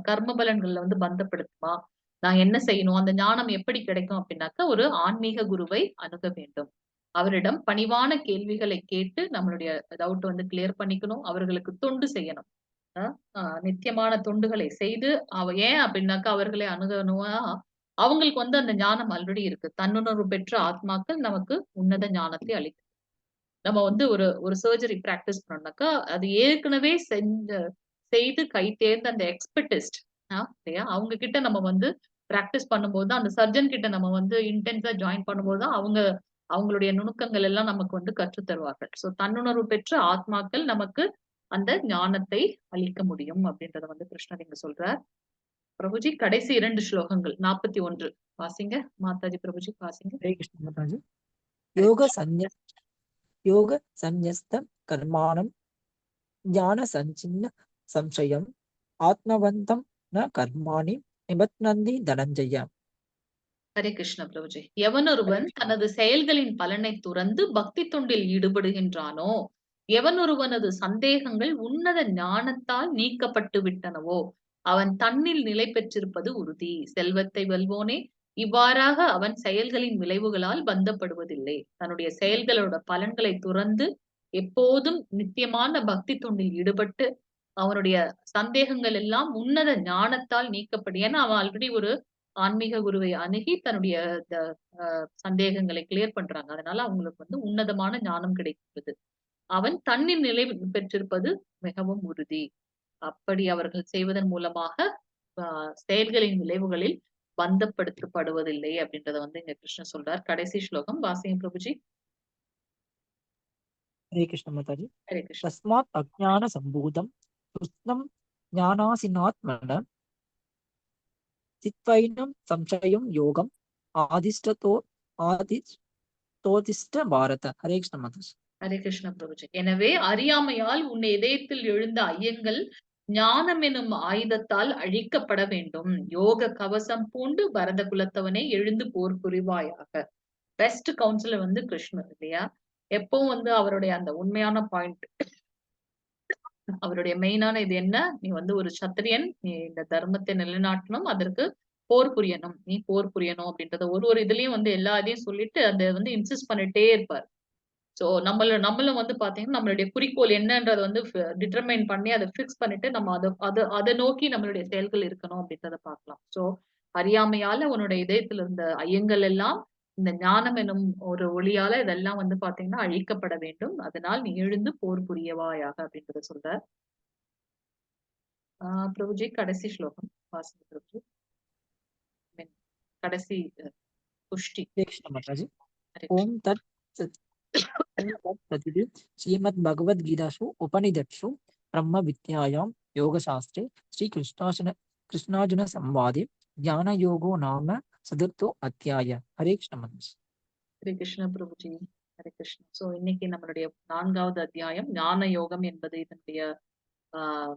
கர்ம பலன்கள்ல வந்து பந்தப்படுத்துமா? நான் என்ன செய்யணும்? அந்த ஞானம் எப்படி கிடைக்கும் அப்படின்னாக்கா, ஒரு ஆன்மீக குருவை அணுக வேண்டும். அவரிடம் பணிவான கேள்விகளை கேட்டு நம்மளுடைய டவுட் வந்து கிளியர் பண்ணிக்கணும். அவர்களுக்கு தொண்டு செய்யணும். நித்தியமான தொண்டுகளை செய்து ஏன் அப்படின்னாக்கா அவர்களை அணுகணும்னா, அவங்களுக்கு வந்து அந்த ஞானம் ஆல்ரெடி இருக்கு. தன்னுணர்வு பெற்ற ஆத்மாக்கள் நமக்கு உன்னத ஞானத்தை அளிக்கும். நம்ம வந்து ஒரு ஒரு சர்ஜரி பிராக்டிஸ் பண்ணோம்னாக்கா, அது ஏற்கனவே செய்து கை தேர்ந்த அந்த எக்ஸ்பெர்டிஸ்ட் இல்லையா? அவங்க கிட்ட நம்ம வந்து பிராக்டிஸ் பண்ணும்போது தான், அந்த சர்ஜன் கிட்ட நம்ம வந்து இன்டென்ஸா ஜாயின் பண்ணும்போது தான், அவங்களுடைய நுணுக்கங்கள் எல்லாம் நமக்கு வந்து கற்றுத் தருவார்கள். சோ தன்னுணர்வு பெற்ற ஆத்மாக்கள் நமக்கு அந்த ஞானத்தை அளிக்க முடியும் அப்படின்றத வந்து கிருஷ்ணர் இங்க சொல்றார். பிரபுஜி கடைசி 2 ஸ்லோகங்கள் 41 வாசிங்க. மாதாஜி பிரபுஜி வாசிங்க. हरे कृष्ण माता जी ஹரே योग संन्यस्त कर्माणं ज्ञान संचिन्न संशयम् आत्मवन्तं न कर्माणि निबध्नन्ति धनञ्जय ஹரே கிருஷ்ண பிரபுஜி. எவனொருவன் தனது செயல்களின் பலனை துறந்து பக்தி தொண்டில் ஈடுபடுகின்றானோ, எவனொருவனது சந்தேகங்கள் உன்னத ஞானத்தால் நீக்கப்பட்டு விட்டனவோ, அவன் தன்னில் நிலை பெற்றிருப்பது உறுதி. செல்வத்தை வெல்வோனே, இவ்வாறாக அவன் செயல்களின் விளைவுகளால் பந்தப்படுவதில்லை. தன்னுடைய செயல்களோட பலன்களை துறந்து எப்போதும் நித்தியமான பக்தி தொண்டில் ஈடுபட்டு அவனுடைய சந்தேகங்கள் எல்லாம் உன்னத ஞானத்தால் நீக்கப்படும். ஏன்னா அவன் ஆல்ரெடி ஒரு ஆன்மீக குருவை அணுகி தன்னுடைய சந்தேகங்களை கிளியர் பண்றாங்க. அதனால அவங்களுக்கு வந்து உன்னதமான ஞானம் கிடைக்கிறது. அவன் தன்னில் நிலை பெற்றிருப்பது மிகவும் உறுதி. அப்படி அவர்கள் செய்வதன் மூலமாக செயல்களின் விளைவுகளில் பந்தப்படுத்தப்படுவதில்லை அப்படின்றத வந்து இங்க கிருஷ்ணன் சொல்றார். கடைசி ஸ்லோகம் வாசிங்க பிரபுஜி. हरे कृष्ण माता जी ஹரே கிருஷ்ண. तस्मात् अज्ञान सम्भूतं कृष्णं ज्ञानासिनात्मन चित्वैनं संशयं योगम् आदिष्टोतिष्ठ भारत हरे कृष्ण माता जी ஹரே கிருஷ்ண பிரபுஜி. எனவே அறியாமையால் உன் இதயத்தில் எழுந்த ஐயங்கள் ஞானம் எனும் ஆயுதத்தால் அழிக்கப்பட வேண்டும். யோக கவசம் பூண்டு பரத குலத்தவனே எழுந்து போர் புரிவாயாக. பெஸ்ட் கவுன்சிலர் வந்து கிருஷ்ணர் இல்லையா? எப்பவும் வந்து அவருடைய அந்த உண்மையான பாயிண்ட், அவருடைய மெயினான இது என்ன? நீ வந்து ஒரு சத்திரியன், நீ இந்த தர்மத்தை நிலைநாட்டணும், அதற்கு போர் புரியணும், நீ போர் புரியணும் அப்படின்றத ஒரு இதுலயும் வந்து எல்லா இதையும் சொல்லிட்டு அதை வந்து இன்சிஸ்ட் பண்ணிட்டே இருப்பார். சோ நம்மளும் வந்து பாத்தீங்கன்னா நம்மளுடைய குறிக்கோள் என்னன்றத வந்து டிட்டர்மைன் பண்ணி அதை பிக்ஸ் பண்ணிட்டு நம்ம அதை நோக்கி நம்மளுடைய செயல்கள் இருக்கணும் அப்படின்றத பார்க்கலாம். சோ அறியாமையால உன்னுடைய இதயத்துல இருந்த ஐயங்கள் எல்லாம் இந்த ஞானம் எனும் ஒரு ஒளியால இதெல்லாம் வந்து பாத்தீங்கன்னா அழிக்கப்பட வேண்டும். அதனால் நீ எழுந்து போர் புரியவாயாக அப்படின்றத சொல்ற. பிரபுஜி கடைசி ஸ்லோகம் வாசிங்க பிரபுஜி. கடைசி புஷ்டி. हरे कृष्ण माता जी ओम तत् सत् श्रीमद्भगवद्गीतासु उपनिषत्सु ब्रह्मविद्यायां योगशास्त्रे कृष्णार्जुन संवादे ज्ञानयोगो नाम चतुर्थो अध्याय हरे कृष्ण माता जी ஹரே கிருஷ்ண பிரபுஜி. ஹரே கிருஷ்ண. சோ இன்னைக்கு நம்மளுடைய 4வது அத்தியாயம் ஞான யோகம் என்பது இதனுடைய ஆஹ்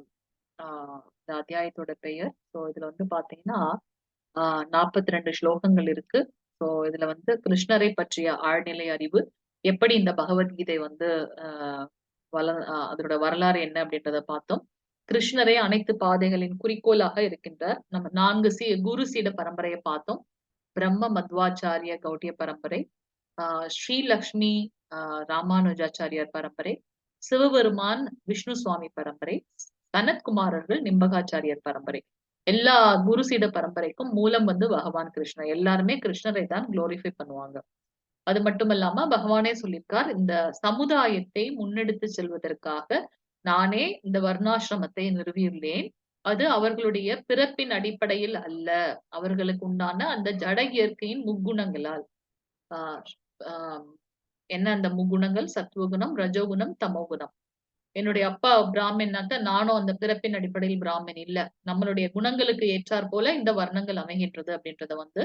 இந்த அத்தியாயத்தோட பெயர். சோ இதுல வந்து பாத்தீங்கன்னா 42 ஸ்லோகங்கள் இருக்கு. சோ இதுல வந்து கிருஷ்ணரை பற்றிய ஆழ்நிலை அறிவு, எப்படி இந்த பகவத்கீதை வந்து அதோட வரலாறு என்ன அப்படின்றத பார்த்தோம். கிருஷ்ணரே அனைத்து பாதைகளின் குறிக்கோளாக இருக்கின்றார். நம்ம 4 குரு சீட பரம்பரையை பார்த்தோம். பிரம்ம மத்வாச்சாரிய கௌட்டிய பரம்பரை, ஸ்ரீலக்ஷ்மி ராமானுஜாச்சாரியார் பரம்பரை, சிவபெருமான் விஷ்ணு சுவாமி பரம்பரை, சனத்குமாரர்கள் நிம்பகாச்சாரியர் பரம்பரை. எல்லா குரு சீட பரம்பரைக்கும் மூலம் வந்து பகவான் கிருஷ்ணர். எல்லாருமே கிருஷ்ணரை தான் குளோரிஃபை பண்ணுவாங்க. அது மட்டும் இல்லாம பகவானே சொல்லியிருக்கார், இந்த சமுதாயத்தை முன்னெடுத்து செல்வதற்காக நானே இந்த வர்ணாசிரமத்தை நிறுவியுள்ளேன். அது அவர்களுடைய பிறப்பின் அடிப்படையில் அல்ல. அவர்களுக்கு உண்டான அந்த ஜட இயற்கையின் முக்குணங்களால். ஆ ஆ என்ன அந்த முக்குணங்கள்? சத்துவகுணம், ரஜோகுணம், தமோகுணம். என்னுடைய அப்பா பிராமின்னாக்க, நானும் அந்த பிறப்பின் அடிப்படையில் பிராமின் இல்ல. நம்மளுடைய குணங்களுக்கு ஏற்றார் போல இந்த வர்ணங்கள் அமைகின்றது அப்படின்றத வந்து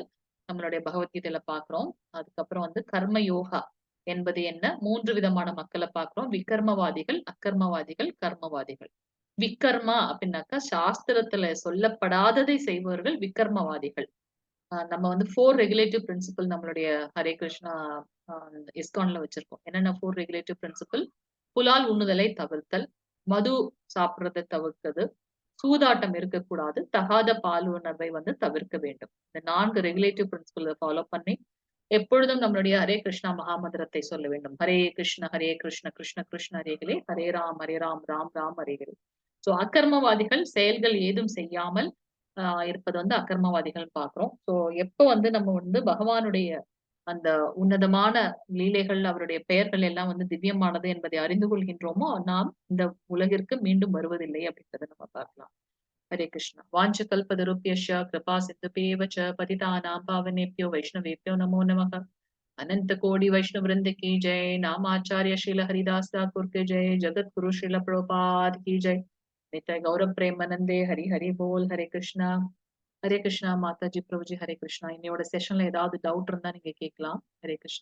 நம்மளுடைய பகவத்கீதையில பார்க்கிறோம். அதுக்கப்புறம் வந்து கர்ம யோகா என்பது என்ன? 3 விதமான மக்கள பார்க்கிறோம். விகர்மவாதிகள், அகர்மவாதிகள், கர்மவாதிகள். விக்கர்மா அப்படின்னாக்கா சாஸ்திரத்துல சொல்லப்படாததை செய்பவர்கள் விக்கர்மவாதிகள். நம்ம வந்து 4 ரெகுலேட்டிவ் பிரின்சிபல் நம்மளுடைய ஹரே கிருஷ்ணா இஸ்கான்ல வச்சிருக்கோம். என்னென்ன 4 ரெகுலேட்டிவ் பிரின்சிபல்? புலால் உண்ணுதலை தவிர்த்தல், மது சாப்பிடுறதை தவிர்க்கிறது, சூதாட்டம் இருக்கக்கூடாது, தகாத பால் உணர்வை வந்து தவிர்க்க வேண்டும். இந்த 4 ரெகுலேட்டிவ் பிரின்சிபல் ஃபாலோ பண்ணி எப்பொழுதும் நம்மளுடைய ஹரே கிருஷ்ணா மகாமந்திரத்தை சொல்ல வேண்டும். ஹரே கிருஷ்ண கிருஷ்ண கிருஷ்ண ஹரேகளே, ஹரே ராம் ராம் ராம் ஹரேகளே. சோ அகர்மவாதிகள் செயல்கள் ஏதும் செய்யாமல் இருப்பது வந்து அகர்மவாதிகள் பார்க்கிறோம். சோ எப்ப வந்து நம்ம வந்து பகவானுடைய அந்த உன்னதமான லீலைகள், அவருடைய பெயர்கள் எல்லாம் வந்து திவ்யமானது என்பதை அறிந்து கொள்கின்றோமோ, நாம் இந்த உலகிற்கு மீண்டும் வருவதில்லை அப்படின்றத நம்ம பார்க்கலாம். हरे कृष्ण वाञ्छकल्पतरुभ्यश्च कृपा सिन्धुभ्येव च पतितानां पावनेभ्यो वैष्णवेभ्यो नमो नमः। अनंत कोटि वैष्णव वृंद की जय। नामाचार्य श्रील हरिदास ठाकुर की जय। जगत गुरु श्रील प्रभुपाद की जय। नित्य गौरव प्रेमानंदे हरि हरि बोल। हरे कृष्णा माता जी प्रभु जी हरे कृष्णा। இன்னையோட செஷன்ல ஏதாவது டவுட் இருந்தா நீங்க கேட்கலாம். ஹரே கிருஷ்ணா.